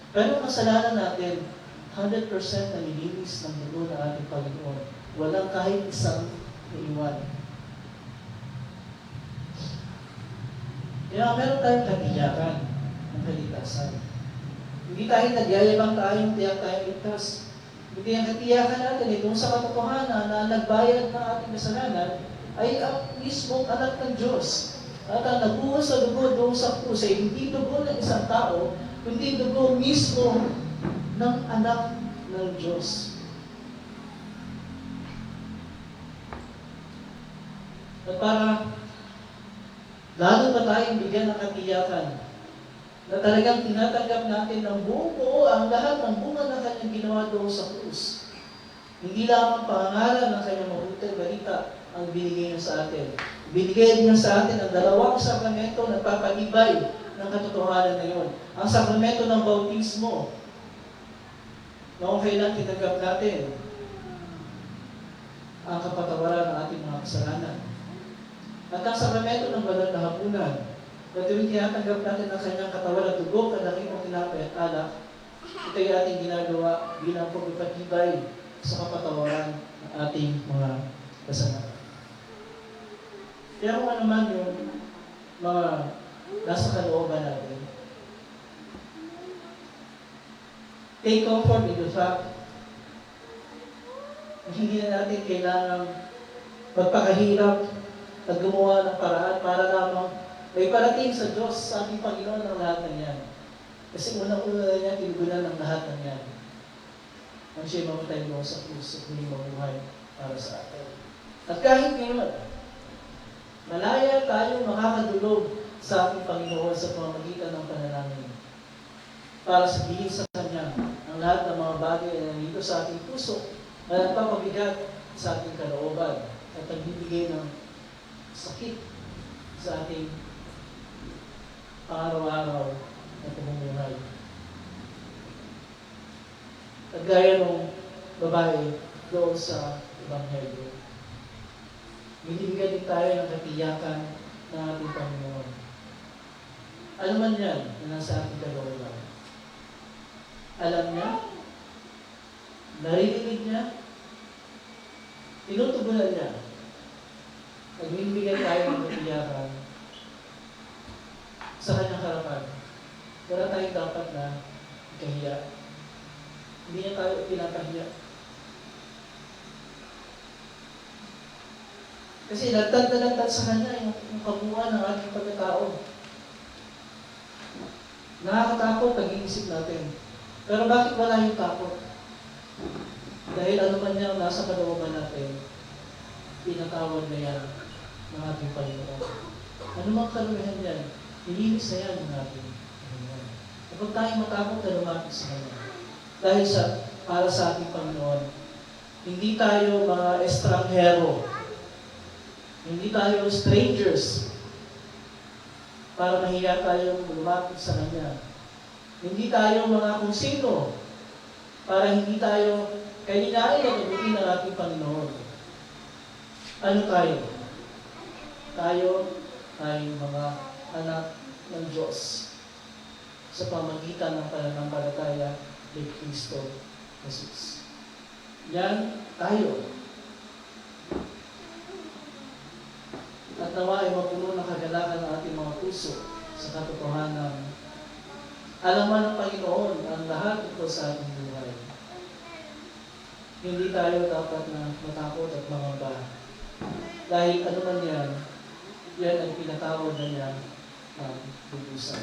[SPEAKER 2] Pero ang kasalanan natin, 100% na nilinis ng dugo ng ating Panginoon. Walang kahit isang naiwan. Kaya meron tayong katiyakan ng kaligtasan. Hindi tayo nagyayabang tayong tiyak tayong ligtas. Hindi ang katiyakan natin kung sa katotohanan na nagbayad ng ating kasalanan ay ang mismong anak ng Diyos. At ang nabuhos sa dugo doon sa krus ay hindi dugo ng isang tao, kundi dugo mismo ng anak ng Diyos. At para lalo pa tayong bigyan ng katiyakan na talagang tinatanggap natin ng buo ang lahat ng bunga na kanyang ginawa doon sa krus. Hindi lamang pangaral ng kanyang mabuting balita ang binigay niya sa atin. Binigay niya sa atin ang dalawang sakramento na papalibay ng katotohanan na yun. Ang sakramento ng bautismo, noong kailan tinanggap natin ang kapatawaran ng ating mga kasalanan. At ang sakramento ng banal na hapunan, na tuwing tinatanggap natin ang kanyang katawan at dugo, kanangin mo tinapay at alak, ito ay ating ginagawa bilang pagpapatibay sa kapatawaran ng ating mga kasalanan. Kaya kung ano man yung mga nasa kalooban natin, take comfort in the fact na hindi na natin kailangang magpakahirap at gumawa ng paraan para lamang may parating sa Diyos sa ating Panginoon ng lahat ng yan. Kasi unang-una na niya, tinugunan ng lahat ng yan. Nang siya'y mamatay mo sa krus at hindi mabuhay para sa atin. At kahit ngayon, malaya tayo makakadulog sa ating Panginoon sa pamamagitan ng panalangin para sabihin sa Kanya ang lahat ng mga bagay na nandito sa ating puso na nagpapabigat sa ating kalooban at nagbibigay ng sakit sa ating pang-araw-araw na pamumuhay. At gaya ng babae doon sa Ebanghelyo, binibigyan din tayo ng katiyakan ng ating Panginoon. Ano man yan na nasa ating kalooban? Alam niya, naririnig niya, tinutugunan niya. Nagbibigay tayo ng katiyakan sa kanyang harapan. Wala tayong dapat na ikahiya. Hindi niya tayo pinakahiya. Kasi lagtad na lagtad sa kanya yung kabuuan ng ating pagkatao. Nakakatakot pag-iisip natin. Pero bakit wala yung takot? Dahil ano man yung nasa kalooban natin, pinatawad na yan ng ating Panginoon. Ano mang kaluhan yan, nilinis na yan ng ating Panginoon. Kapag tayo matakot na lumapit sa Kanya, dahil para sa ating Panginoon, hindi tayo mga estranghero, hindi tayo strangers, para mahiya tayong lumapit sa Kanya. Hindi tayo mga kung sino, para hindi tayo kaninain at ubutin ng ating Panginoon. Ano tayo? Tayo ay mga anak ng Diyos sa pamagitan ng pananampalataya kay Kristo Jesus. Yan tayo. At nawa ay mapuno ng kagalakan ng ating mga puso sa katotohanan. Alaman ng Panginoon ang lahat ito sa ating buhay. Hindi tayo dapat na matakot at mangamba. Dahil ano man yan ay pinatawad na niya ng lubusan.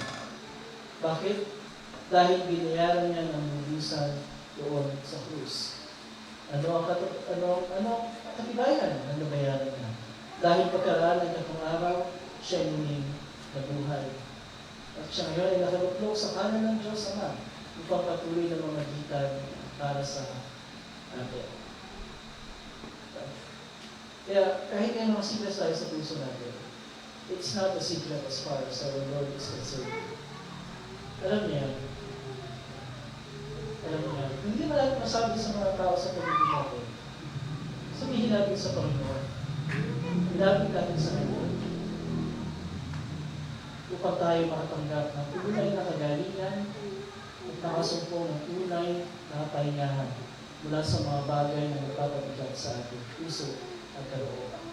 [SPEAKER 2] Bakit? Dahil binayaran niya ng lubusan doon sa krus. Ano katibayan? Ano bayaran niya? Dahil pagkaraan ng katong araw, siya muling nabuhay. At siya ngayon ay nakaluklok sa kanan ng Diyos Ama upang patuloy na mamagitan para sa atin. Kaya kahit may mga sickness tayo sa puso natin, it's not a secret as far as our Lord is concerned. Alam niya yan. Alam niya. Hindi na natin masabi sa mga tao sa paligid natin. Sabihin natin sa Panginoon. Ilapit natin sa Kanya. Upang tayo makatanggap ng tunay na kagalingan at nakasumpong ng tunay na kapahingahan mula sa mga bagay na nagpapabigat sa ating puso at kalooban.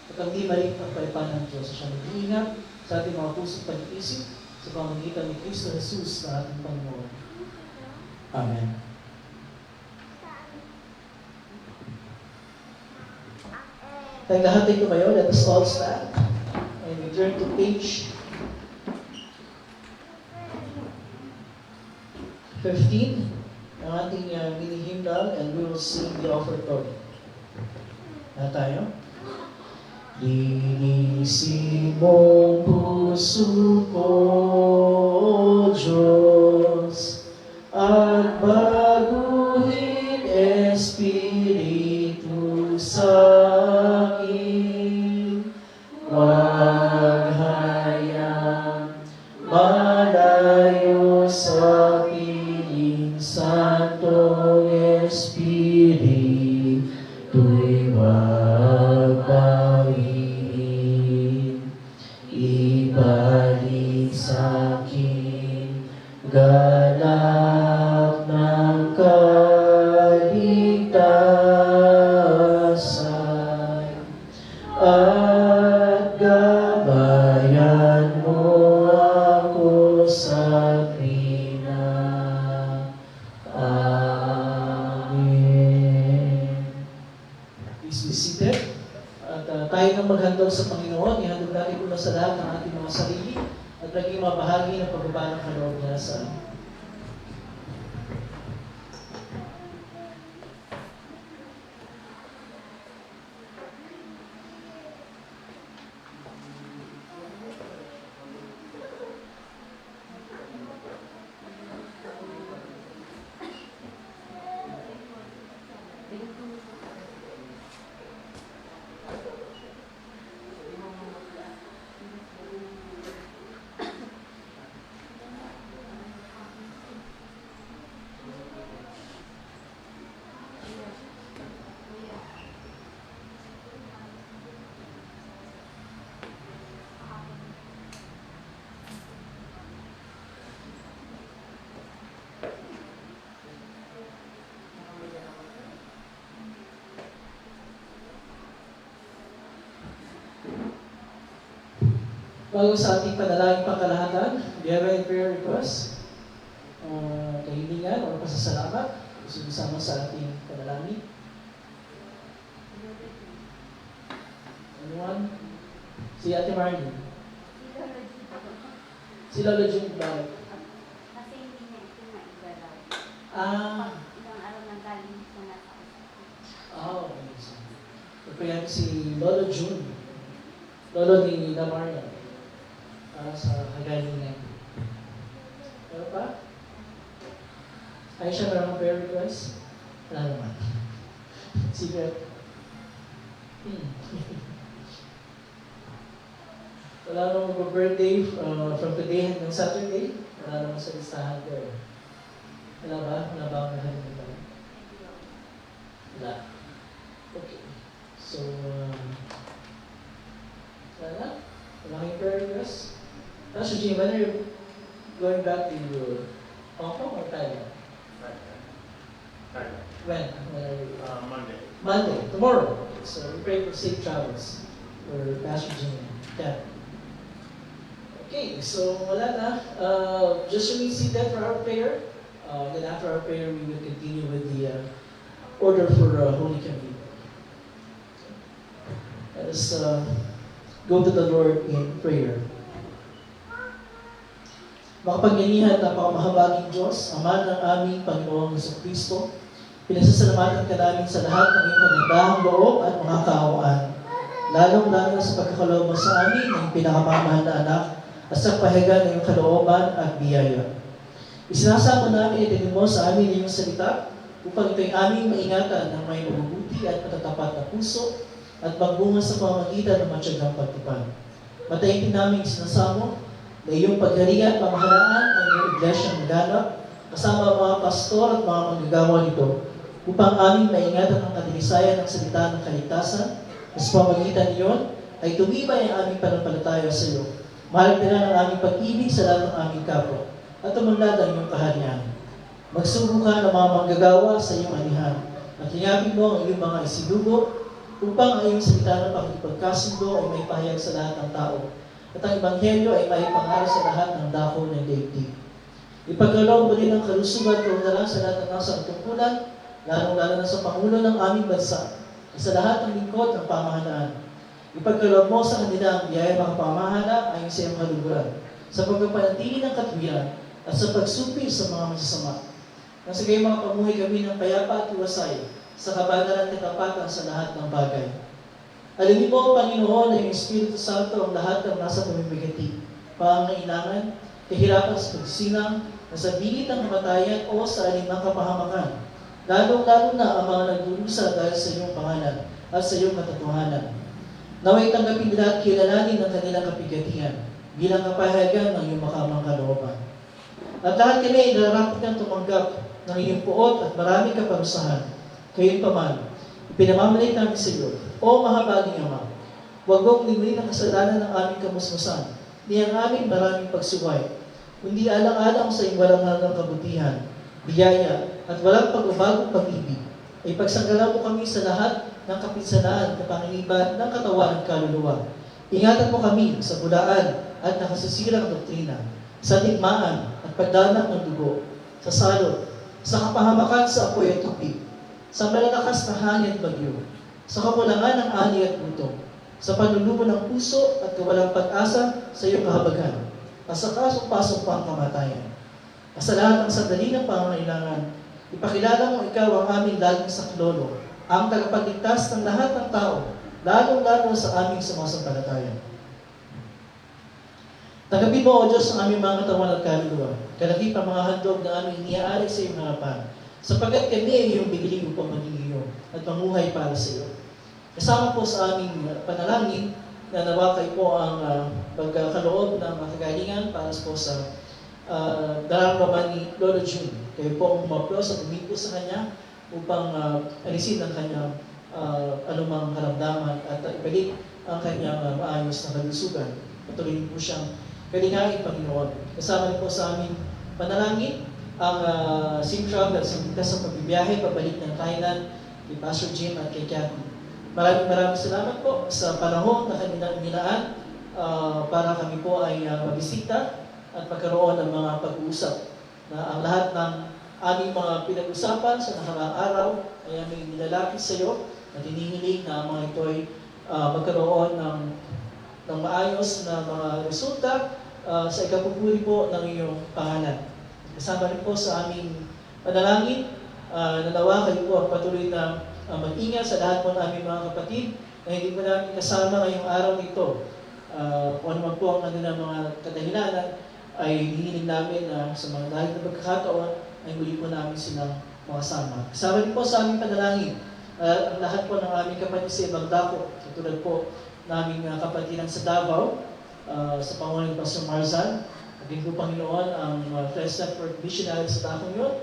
[SPEAKER 2] At ang di maling pagpalipan ng Diyos siya nag-iingat sa ating mga puso at pag-iisip sa pamamagitan ni Kristo Jesus na ating Panginoon. Amen. Tayo lahat ay tumayo. Let us all stand and we turn to page 15 ang ating mini hymnal and we will sing the offertory. Na tayo? Linisin mong puso ko, O Diyos, at baguhin Espiritu sa akin. Huwag hayang malayo sa piling Santong Espiritu'y magbawiin. Ibalik sa akin ganap ng kaligtasan at gabayan mo ako sa pina. Amen. Please be seated. At tayo nang maghandog sa Panginoon, ihandog natin una sa lahat ng ating mga sarili at naging mabahagi ng pagbaba ng kaloob niya sa amin. Bago sa ating panalangin pangkalahatan, do you have any prayer requests? Kahilingan o pasasalamat? Gusto sama sa ating panalangin? Anyone? Si Ate Marlene. Si Lola June ba?
[SPEAKER 3] Kasi hindi niya ito maigalaw.
[SPEAKER 2] Ah,
[SPEAKER 3] Ilang araw nang galing siya na sa
[SPEAKER 2] okay. Kaya si Lola June. Lolo ni Damaria. Para sa kagalingan. Pero pa? Ay siya merong prayer request? Wala naman. Secret. Wala naman birthday from today hanggang Saturday. Wala naman sa listahan ko eh. Wala ba? Wala ba ang nakalimutan? Wala. Okay. So, wala na? Wala kayong prayer request? Pastor Jim, when are you going back to Hong Kong or Thailand? When? When are you?
[SPEAKER 6] Monday.
[SPEAKER 2] Monday, tomorrow. So we pray for safe travels for Pastor Jim and Dad. Okay, so wala na. Just remain seated for our prayer. Then after our prayer, we will continue with the order for Holy Communion. Let us go to the Lord in prayer. Makapangyarihan at napakamahabaging Diyos, Ama ng aming Panginoong Jesucristo, pinasasalamatan ka namin sa lahat ng iyong kanagdahang loob at mga kaawaan, lalong-lalo sa pagkakaloob mo sa amin ng pinakamamahal na anak at sa pahiga ng iyong kalooban at biyaya. Isinasama namin itinig mo sa amin iyong salita upang ito'y aming maingatan ng may mabubuti at matatapat na puso at magbunga sa pamamagitan ng matyagang pagtupad. Matayin din namin sinasamo na iyong pagharian, pamahalaan ang iyong iglesyang naganap, kasama ang mga pastor at mga manggagawa nito, upang aming maingatan ang kadilisayan ng salita ng kaligtasan, na sa pamamagitan niyon ay tumibay ang aming panampalataya sa iyo. Mahalagdagan ang aming pag-ibig sa lahat ng aming kapwa, at tumunlad ang iyong kaharian. Magsubo ka ng mga manggagawa sa iyong anihan, at lingapin mo ang iyong mga isidugo, upang ang iyong salita ng pakikipagkasundo ay may pahayag sa lahat ng tao, at ang Ebanghelyo ay may pangaral sa lahat ng dako ng daigdig. Ipagkaloob mo rin ang kalusugan at na sa lahat ng nasa katungkulan, lalong-lalo na sa Pangulo ng aming bansa, at sa lahat ng lingkod ng pamahalaan. Ipagkaloob mo sa kanila ang biyaya makapamahala ayon sa iyong kaluguran, sa pagpapanatili ng katwiran at sa pagsupil sa mga masasama. Nang sa gayon mga pamuhay kami ng payapa at iwasay, sa kabanalan at katapatan sa lahat ng bagay. Alamin mo, Panginoon, na yung Espiritu Santo ang lahat ng nasa pamimigati, pangangailangan, kahirapan sa pagsisinang, nasa bingit ng kamatayan o sa alimang kapahamakan, lalong-lalo na ang mga nagdurusa dahil sa iyong pangalan at sa iyong katotohanan. Naway tanggapin nila at kilalanin ng kanilang kapigatihan bilang kapahayagan ng iyong makamang kalooban. At lahat kami ay nararapat kang tumanggap ng iyong puot at maraming kaparusahan. Kayon pa man, ipinamamalit namin sa iyo, O mahabaging Ama, huwag mong limunin ang kasalanan ng aming kamusmusan, ni ang aming maraming pagsuway, kundi alang-alang sa iyong walang hanggang kabutihan, biyaya, at walang pagbabagong pag-ibig, ay pagsanggalan mo kami sa lahat ng kapinsanaan, kapanginiban ng katawan at kaluluwa. Ingatan mo kami sa bulaan at nakasisirang doktrina, sa digmaan at pagdanap ng dugo, sa salot, sa kapahamakan sa apoy at tubig, sa malalakas na hangin at bagyo, sa kakulangan ng ani at gutom, sa panlulubo ng puso at kawalang pag-asa sa iyong kahabagan, at sa kasong-pasok pa ang kamatayan. At sa lahat ng sandali ng pangangailangan, ipakilala mo ikaw ang aming laging saklolo, ang tagapagligtas ng lahat ng tao, lalong-lalo sa aming sumasampalataya. Tanggapin mo, O Diyos, ang aming mga katawan at kaluluwa, kalakip ang mga handog na aming iniaari sa iyong harapan, sapagkat kami ay iyong bigli upang maging iyo at mamuhay para sa iyo. Kasama po sa aming panalangin na nawakay po ang pagkaloob ng kagalingan para po sa nararamdaman ni Lolo June. Kayo po ang umaplos at umipo sa kanya upang alisin ang kanyang anumang karamdaman at ibalik ang kanyang maayos na kalusugan. Patuloy po siyang kalingangin, Panginoon. Kasama rin po sa aming panalangin ang Sim Travel sa pagbibiyahe pabalik ng Thailand kay Pastor Jim at kay Kathy. Maraming salamat po sa panahon na kanilang nilaan para kami po ay mabisita at magkaroon ng mga pag-uusap na ang lahat ng aming mga pinag-usapan sa nakaraang araw ay aming nilalapit sa iyo at hinihiling na mga ito ay magkaroon ng maayos na mga resulta sa ikapupuri po ng iyong pangalan. Kasama rin po sa aming panalangin, nanawa kayo po ang patuloy na mag-ingat sa lahat po ng aming mga kapatid na hindi po namin kasama ngayong araw nito. Kung ano man po ang kanilang mga kadahilanan, ay hinihiling namin na sa mga dahil na pagkakataon ay muli po namin silang makasama. Kasama rin po sa aming panalangin, ang lahat po ng aming kapatid sa ibang dako, katulad po naming kapatiran sa Davao, sa pangunan ni Pastor Marzan. Aging po Panginoon ang Friends Network Missionary sa dakong yun.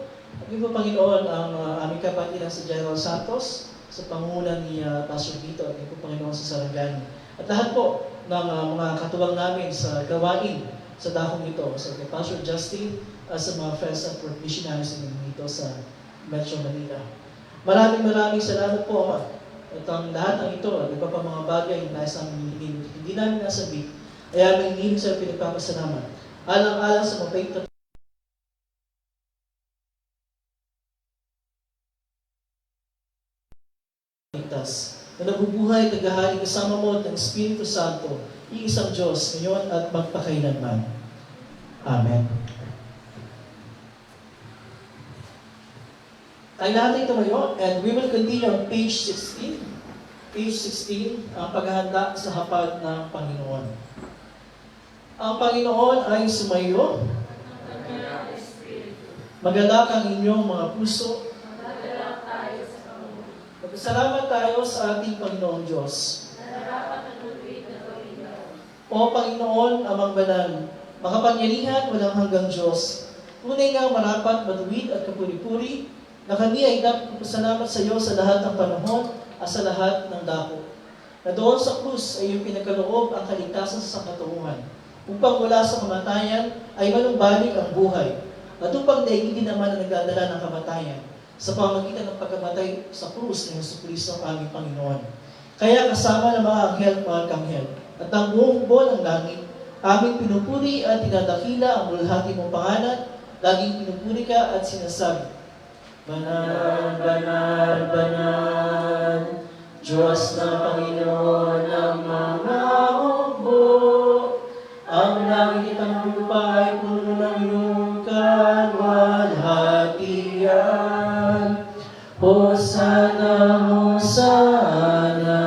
[SPEAKER 2] Aging po Panginoon ang aming kapatiran sa General Santos, sa pangunan ni Pastor Vito. Aging po Panginoon sa Sarangani. At lahat po ng mga katuwang namin sa gawain sa dakong ito. So kay Pastor Justin, sa mga Friends Network Missionaries dito sa Metro Manila. Maraming salamat po, Ama. At ang lahat ng ito, at iba pa mga bagay na nasa aming hindi namin nasabi, ay aming hinihiling sa pinagpapasalamat. Alang-alang sa mapait na na nabubuhay at naghahari kasama mo ng Espiritu Santo, iisang Diyos, ngayon at magpakailanman. Amen. Tayo natin tumayo, and we will continue on page 16. Page 16, ang paghahanda sa hapag ng Panginoon. Ang Panginoon ay sumayo. Magalak ang inyong mga puso. Magpasalamat tayo sa ating Panginoong Diyos. O Panginoon, Amang Banal, makapangyarihan, walang hanggang Diyos, tunay nga marapat, matuwid at kapuri-puri, na kami ay dapat magpasalamat sa iyo sa lahat ng panahon at sa lahat ng dako. Na doon sa krus ay iyong pinagkaloob ang kaligtasan sa sangkatauhan, upang mula sa kamatayan ay manumbalik ang buhay, at upang daigigin naman ang nagdadala ng kamatayan, sa pamagitan ng pagkamatay sa krus ng Jesucristo ang aming Panginoon. Kaya kasama ng mga anghel at mga arkanghel, at ang buong buwan ng langit, aming pinupuri at tinadakila ang bulhati mong pangalan, laging pinupuri ka at sinasabi, Banal, banal, banal, Diyos na Panginoon ng mga hukbo, ang langit at ang lupa ay puno ng iyong kalwalhatian. Hosana, Hosana,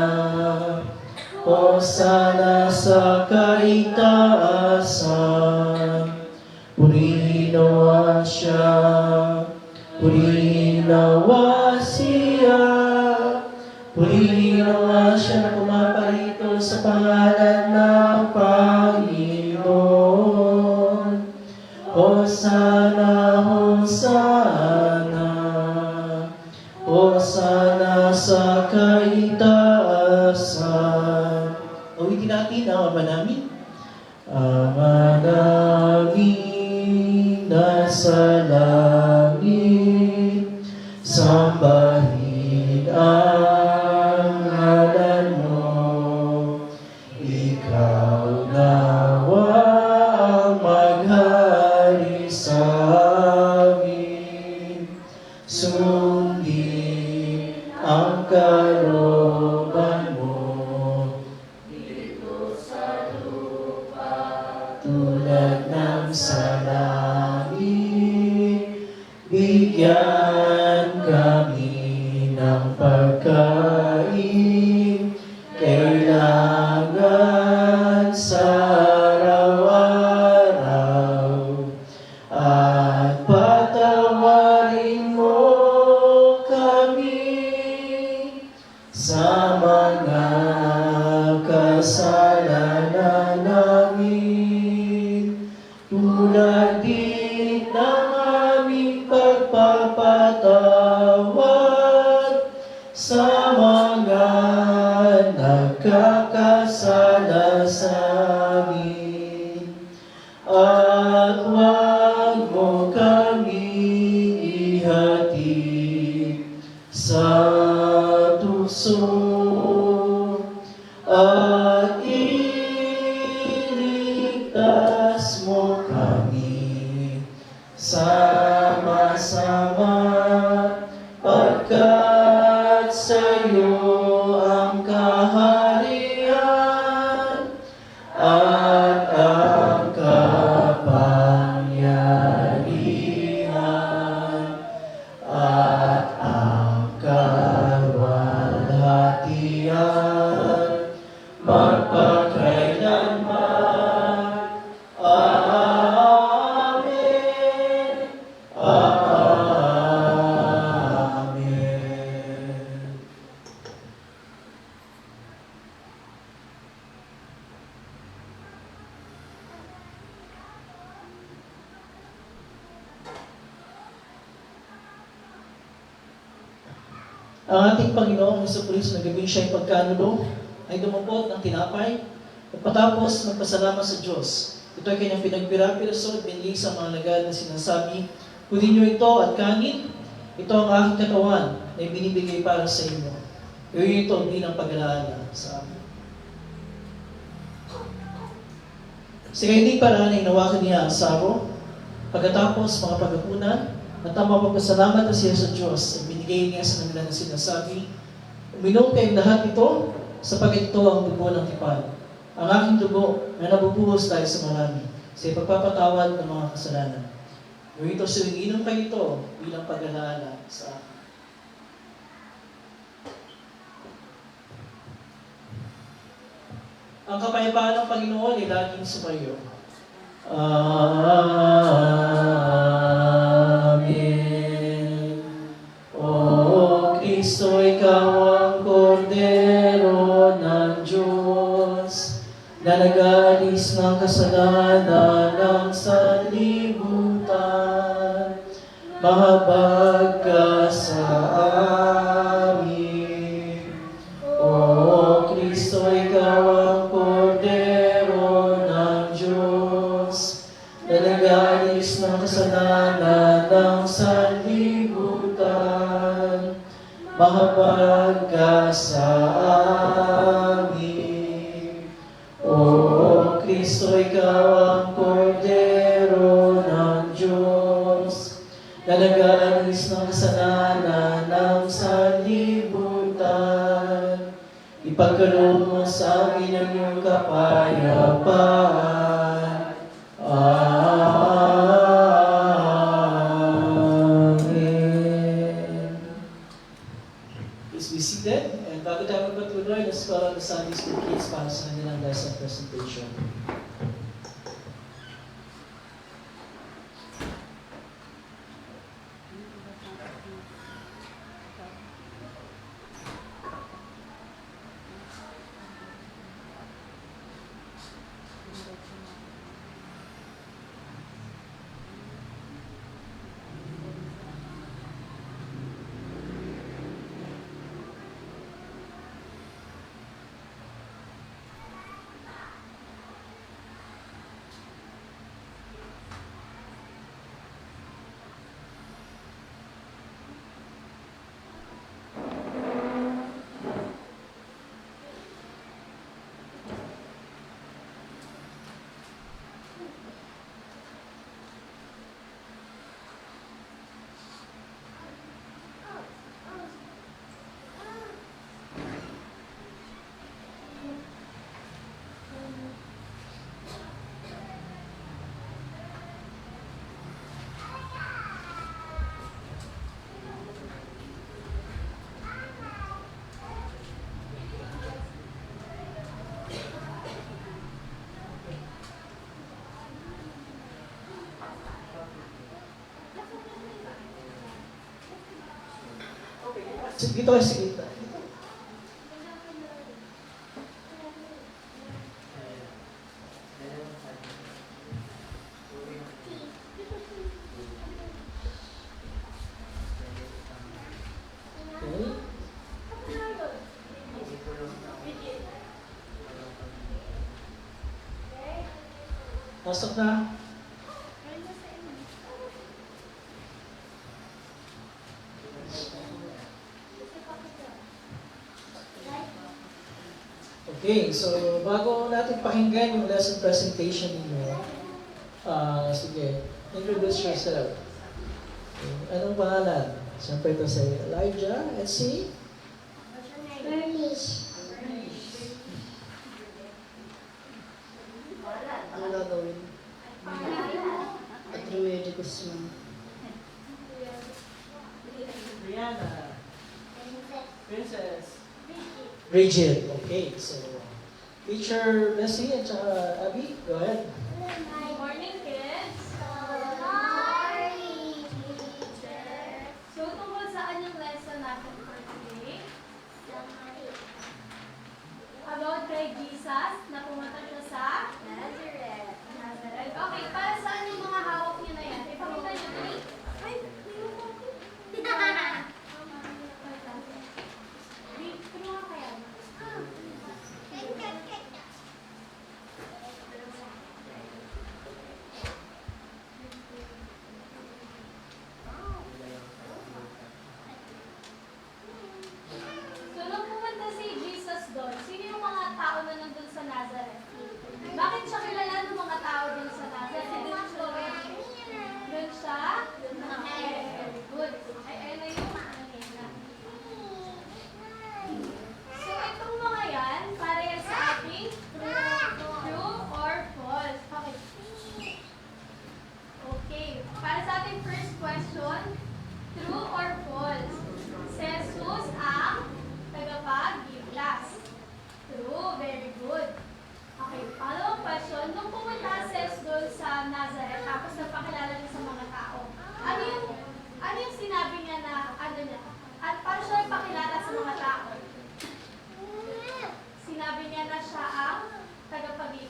[SPEAKER 2] Hosana sa kaitaasan. Purihin nawa siya, purihin nawa siya, purihin nawa siya na pumaparito sa pangalan ng Panginoon. Hosana, Hosana, Hosana sa kaitaasan. Awitin natin ang Ama namin. Ama namin nasa langit, sambahin ang ngalan mo. Ikaw nawa ang maghari sa amin. Sundin ang kalooban mo. Tulad ng sa langit, bigyan kami ng pagkain, kailangan sa araw-araw, at patawarin mo kami sa mga kasalanan namin, tulad din ng aming pagpapatawad sa mga nagkakasala sa amin. At huwag mo kami ihatid sa tukso, at iligtas mo kami sa masama, pagkat sa'yo ang kaharian at ang kapangyarihan at ang kalwalhatian magpakailanman. Amen. Amen. Ang ating Panginoong Jesucristo na gabing siya'y pagkanulo ay dumupot ng tinapay at patapos magpasalamat sa Diyos. Ito ay kanyang pinagpira-piraso at binili sa mga lagal na sinasabi, kunin niyo ito at kanin. Ito ang aking katawan na ibinibigay para sa inyo. Gawin ito bilang pag-alaala sa amin. Sa kanyang paraan ay nawakan niya ang saro. Pagkatapos mga pagkapunan, at ang mapagpasalamat na siya sa Diyos ay binigay niya sa kanila na sinasabi, uminom kayong lahat ito sapagkat ito ang dugo ng tipan. Ang aking dugo na nabubuhos dahil sa marami sa ipagpapatawad ng mga kasalanan. Gawin ito sa inom kayo ito bilang pag-alaala sa akin. Ang kapayapaan ng Panginoon ay laging sumayo. Amen. O Kristo, ikaw na nag-aalis ng kasalanan ng sanlibutan. Mahabag ka sa amin. O Kristo, ikaw ang kordero ng Diyos, na nag-aalis ng kasalanan ng sanlibutan. Mahabag ka sa amin. O Kristo, ikaw ang kordero ng Diyos, na nag-aalis ng kasalanan ng sanlibutan. Ipagkaloob mo sa amin ang iyong kapayapaan. Amen. Please be seated. And bago tayo magpatuloy, let's call on the Sunday School kids para sa kanilang lesson presentation. Dito kayo sa gitna. Okay. Pasok na. Okay, so bago natin pakinggan yung lesson presentation ninyo, sige, introduce yourself. Okay, anong pangalan? Siyempre ito si Elijah at si
[SPEAKER 3] Bernice.
[SPEAKER 6] Ano gagawin? At Romeo de Guzman.
[SPEAKER 2] Brianna. Princess. Bridget. Okay, so Teacher Bessie at saka Abby, go ahead.
[SPEAKER 3] Good morning, kids. So, tungkol saan yung lesson natin for today? About kay Jesus, na pumunta siya sa Nazareth. Okay, para saan yung mga hawak niyo na yan? Ipakita niyo, Tony. Ay, tulungan kaya. So, nung pumunta si Jesus doon, sino yung mga tao na nandun sa Nazareth? Bakit siya kilala ng mga tao doon sa Nazareth? Doon siya? Doon siya? Okay, very good. Ay, na yung mahina. So, itong mga yan, para yan sa ating true or false. Okay. Okay. Para sa ating first question, true or false? Si Jesus ang tagapagligtas. True. Very good. Okay. Pangalawang question, nung pumunta si Jesus doon sa Nazareth, tapos napakilala niya sa mga tao, ano yung sinabi niya na, ano niya? At paano siya ipakilala sa mga tao? Sinabi niya na siya ang tagapagligtas.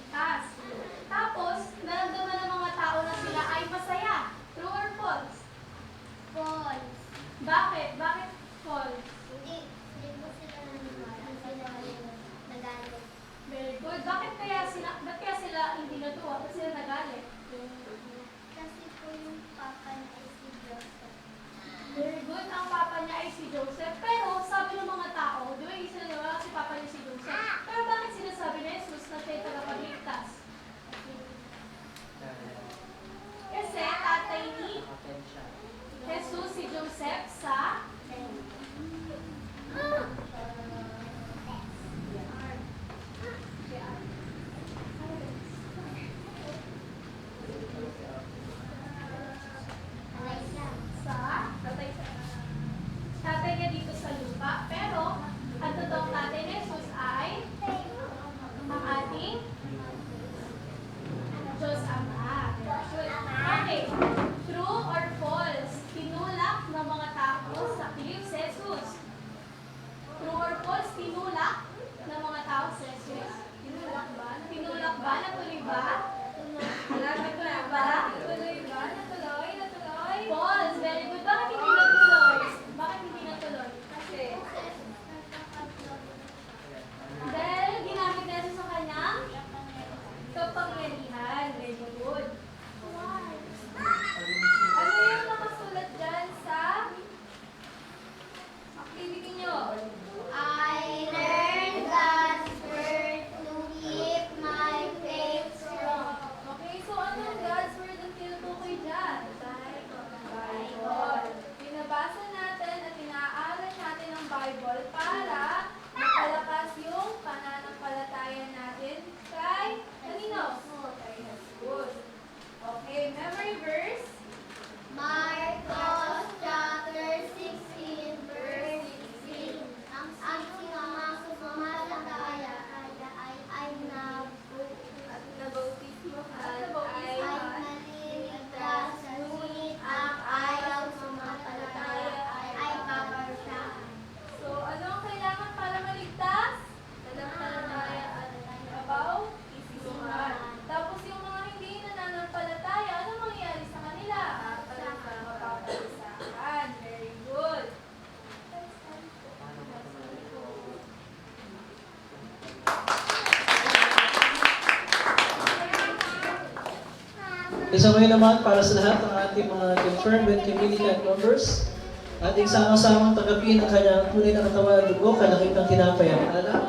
[SPEAKER 2] Isa ngayon naman para sa lahat ng ating mga confirmed and communicant members, ating sama-samang tagapin ang kanyang tunay na katawan at dugo, kalakip ng tinapay ang alak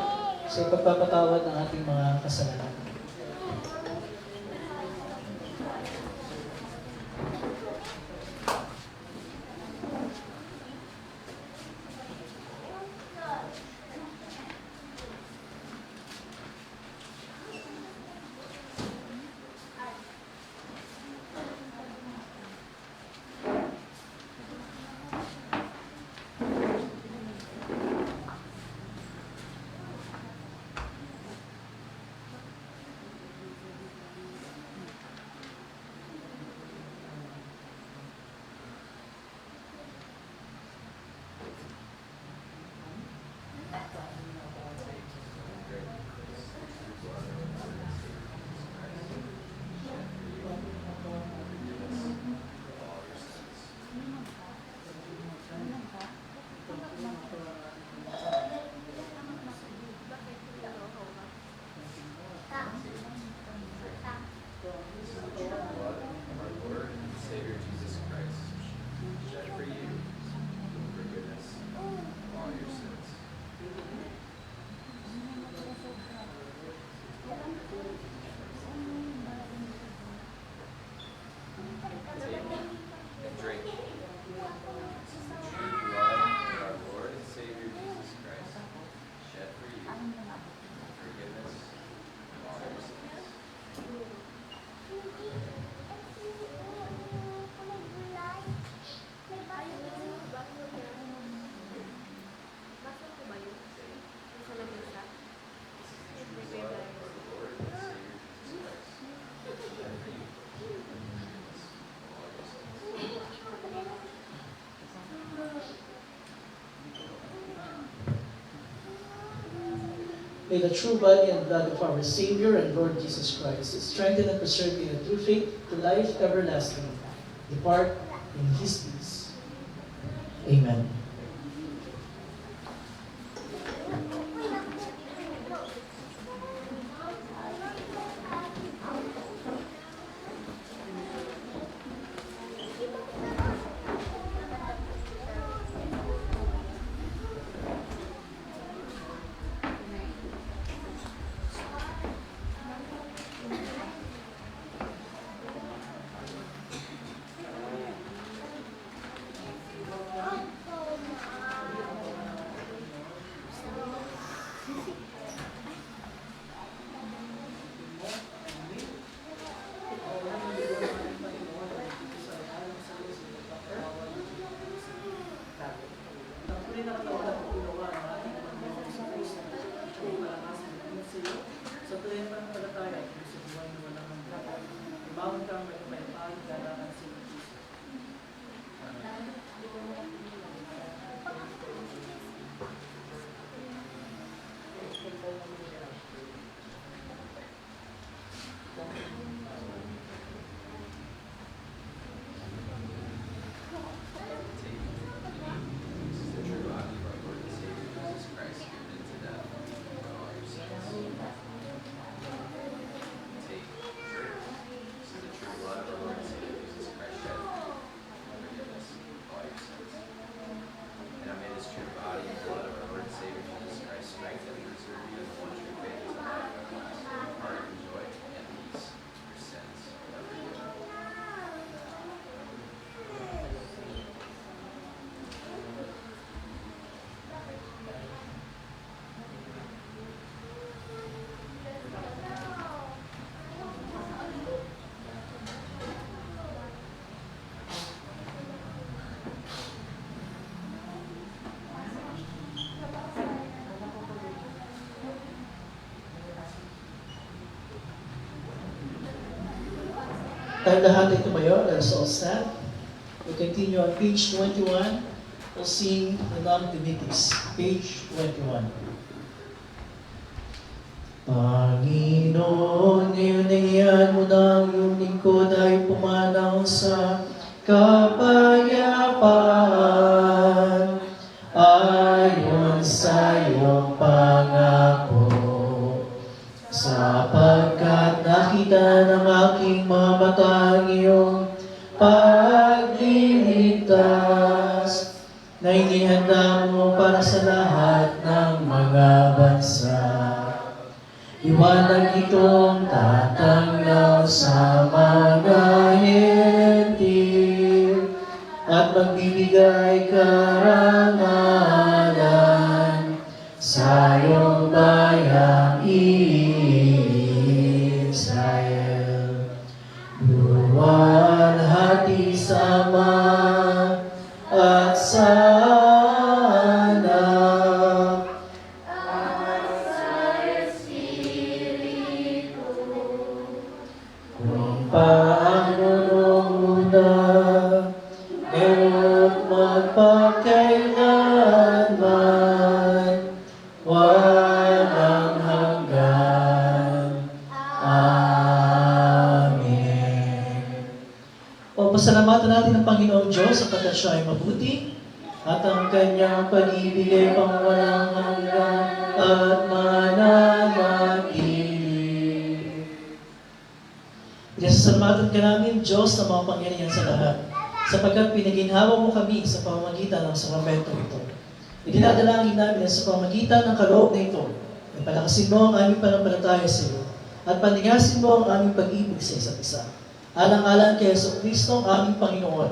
[SPEAKER 2] sa pagpapatawad ng ating mga kasalanan. May the true body and blood of our Savior and Lord Jesus Christ strengthen and preserve you in true faith to life everlasting. Depart in His peace. Amen. Sa tuloy pa ng palataya, sa buhay na walang hanggan. Bawang kang may kapayapaan, ganahan sa Diyos. Tayo lahat ay tumayo, let us all stand. We continue on page 21. We'll sing the Nam Dimitis, page 21. Panginoon, ngayon ay iyan mo na ang iyong lingkod ay pumanaw sa kapayapaan ayon sa iyong pangako. Sapagkat nakita ng aking mga mata ang iyong bansa. Liwanag itong tatanglaw sa mga hentil at magbibigay karangalan sa iyong bayang Israel. Luwalhati sa Ama at sa Anak kung paano nung una, ngayon magpakailanman, walang hanggan. Amen. O pasalamatan natin ang Panginoong Diyos sapagkat siya ay mabuti at ang kanyang pag-ibig ay pangwalang hanggan at mananatili. Pinasasalamatan ka namin, Diyos, na mga pangyarihan sa lahat, sapagkat pinaginhawa mo kami sa pamamagitan ng sakramento ito. Idinadalangin namin sa pamamagitan ng kaloob na ito, ay palakasin mo ang aming panampalataya sa iyo, at paningasin mo ang aming pag-ibig sa isa't isa. Alang-alang kay Jesucristo ang aming Panginoon,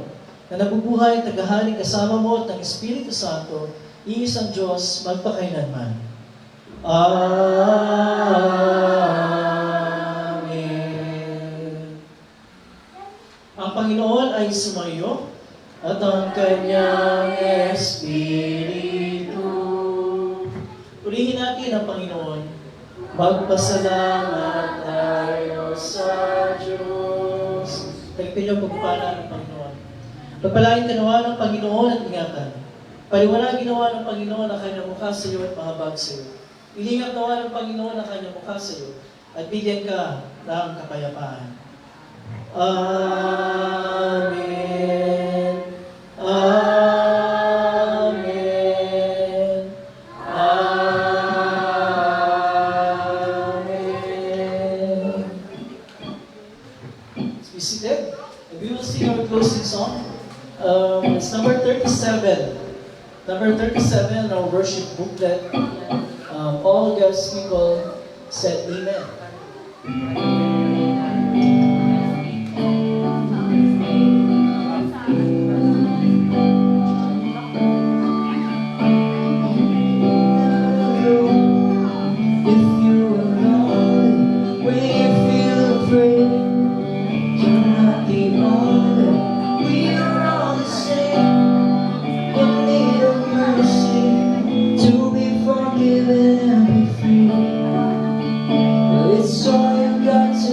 [SPEAKER 2] na nabubuhay at tagahaling kasama mo at ng Espiritu Santo, iisang Diyos, magpakailanman. Amen. Ang Panginoon ay sumayo at ang kanyang Espiritu. Purihin natin ang Panginoon. Magpasalamat tayo sa Diyos. Tagpin niyo pagpala ng Panginoon. Pagpalain ka nawa ng Panginoon at ingatan. Paliwanag ginawa ng Panginoon ang kanyang mukha sa iyo at mahabag sa iyo. Ilingap nawa ng Panginoon ang kanyang mukha sa iyo at bigyan ka ng kapayapaan. Amen. Amen. Amen. Let's be seated. And we will sing our closing song. It's number 37. Number 37 in our worship booklet. All God's people said Amen. It's all you've got to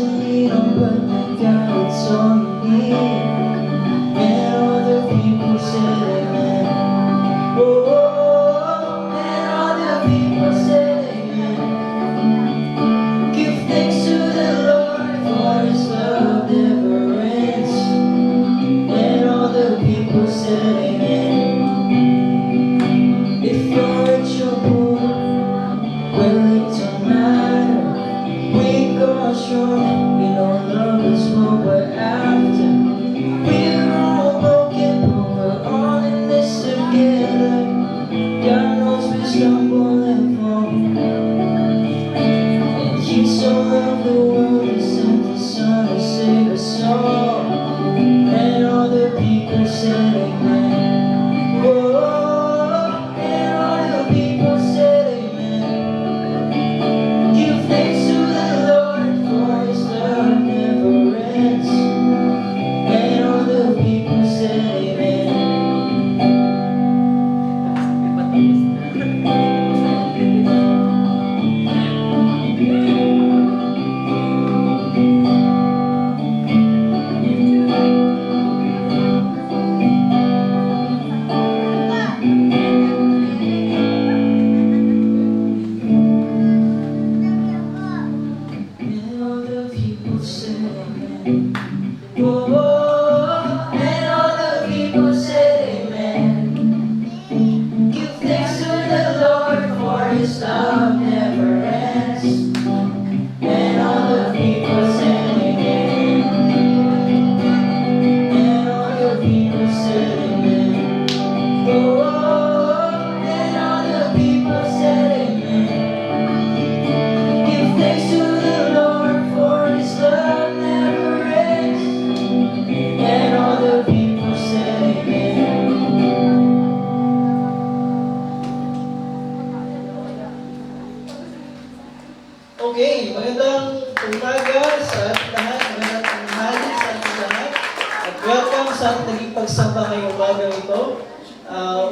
[SPEAKER 2] Okay, magandang umaga sa ating lahat, magandang tanghali sa ating lahat, at welcome sa ating naging pagsamba ngayong umaga ito.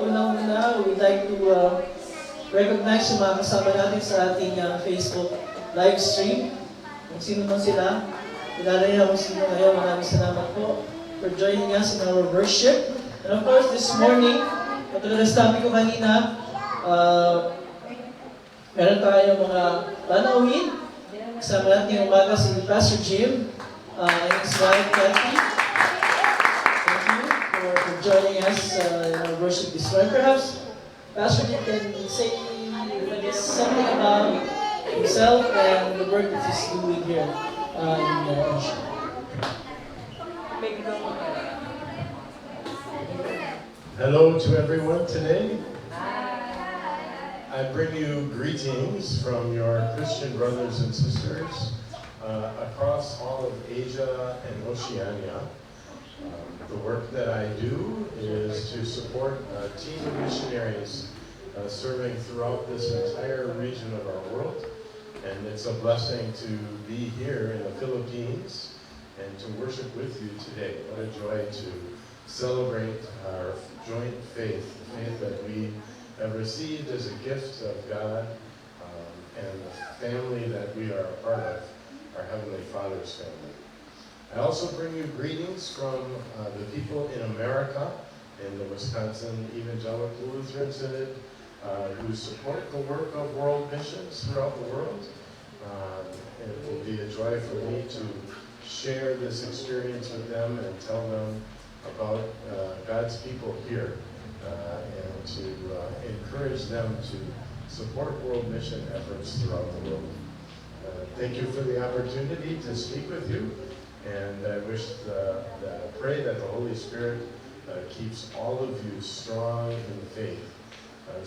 [SPEAKER 2] Unang-una, we'd like to recognize yung mga kasama natin sa ating Facebook live stream. Kung sino man sila, kilala niyo kung sino ngayon. Maraming salamat po for joining us in our worship. And of course, this morning, katulad ng sabi ko kanina, meron tayong mga tanawin. Kasama natin yung umaga si Pastor Jim and his wife, Kathy. Thank you for joining us in our worship this morning. Perhaps Pastor Jim can say something about himself and the work that he's doing here in Asia.
[SPEAKER 7] Hello to everyone today. I bring you greetings from your Christian brothers and sisters across all of Asia and Oceania. The work that I do is to support a team of missionaries serving throughout this entire region of our world. And it's a blessing to be here in the Philippines and to worship with you today. What a joy to celebrate our joint faith, the faith that we have received as a gift of God and the family that we are a part of, our Heavenly Father's family. I also bring you greetings from the people in America, in the Wisconsin Evangelical Lutheran Synod, who support the work of world missions throughout the world. It will be a joy for me to share this experience with them and tell them about God's people here. And to encourage them to support world mission efforts throughout the world. Thank you for the opportunity to speak with you, and I pray that the Holy Spirit keeps all of you strong in the faith,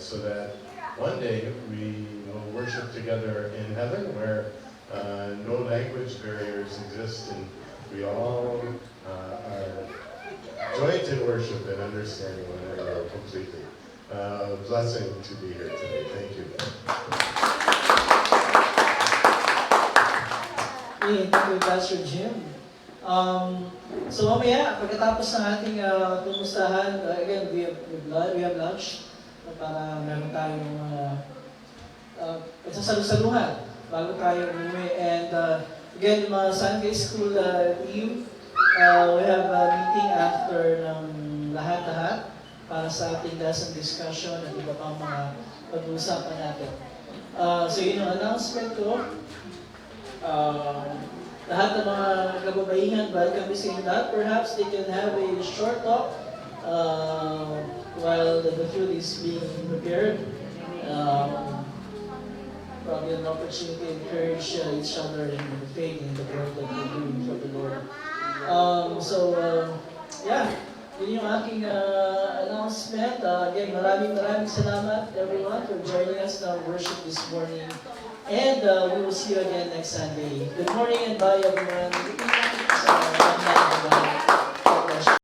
[SPEAKER 7] so that one day we will worship together in heaven where no language barriers exist, and we all are joined in worship and understanding one another completely. Blessing to be here today. Thank you.
[SPEAKER 2] Hey, thank you, Pastor Jim. So mamaya, pagkatapos ng ating tumustahan, again, we have lunch para meron tayong pagsasalusaluhan bago tayo umuwi. And again, yung mga Sunday School team, we have a meeting after ng lahat-lahat para sa ating lesson discussion at iba pang mga pag-uusapan natin. So yun yung announcement ko. Lahat ng mga kababaihan, welcome is saying that. Perhaps they can have a short talk while the food is being prepared. Probably an opportunity to encourage each other in the faith and the work that we're doing for the Lord. Yeah, yun yung aking announcement. Again, maraming salamat everyone for joining us in our worship this morning. And we will see you again next Sunday. Good morning and bye everyone. So,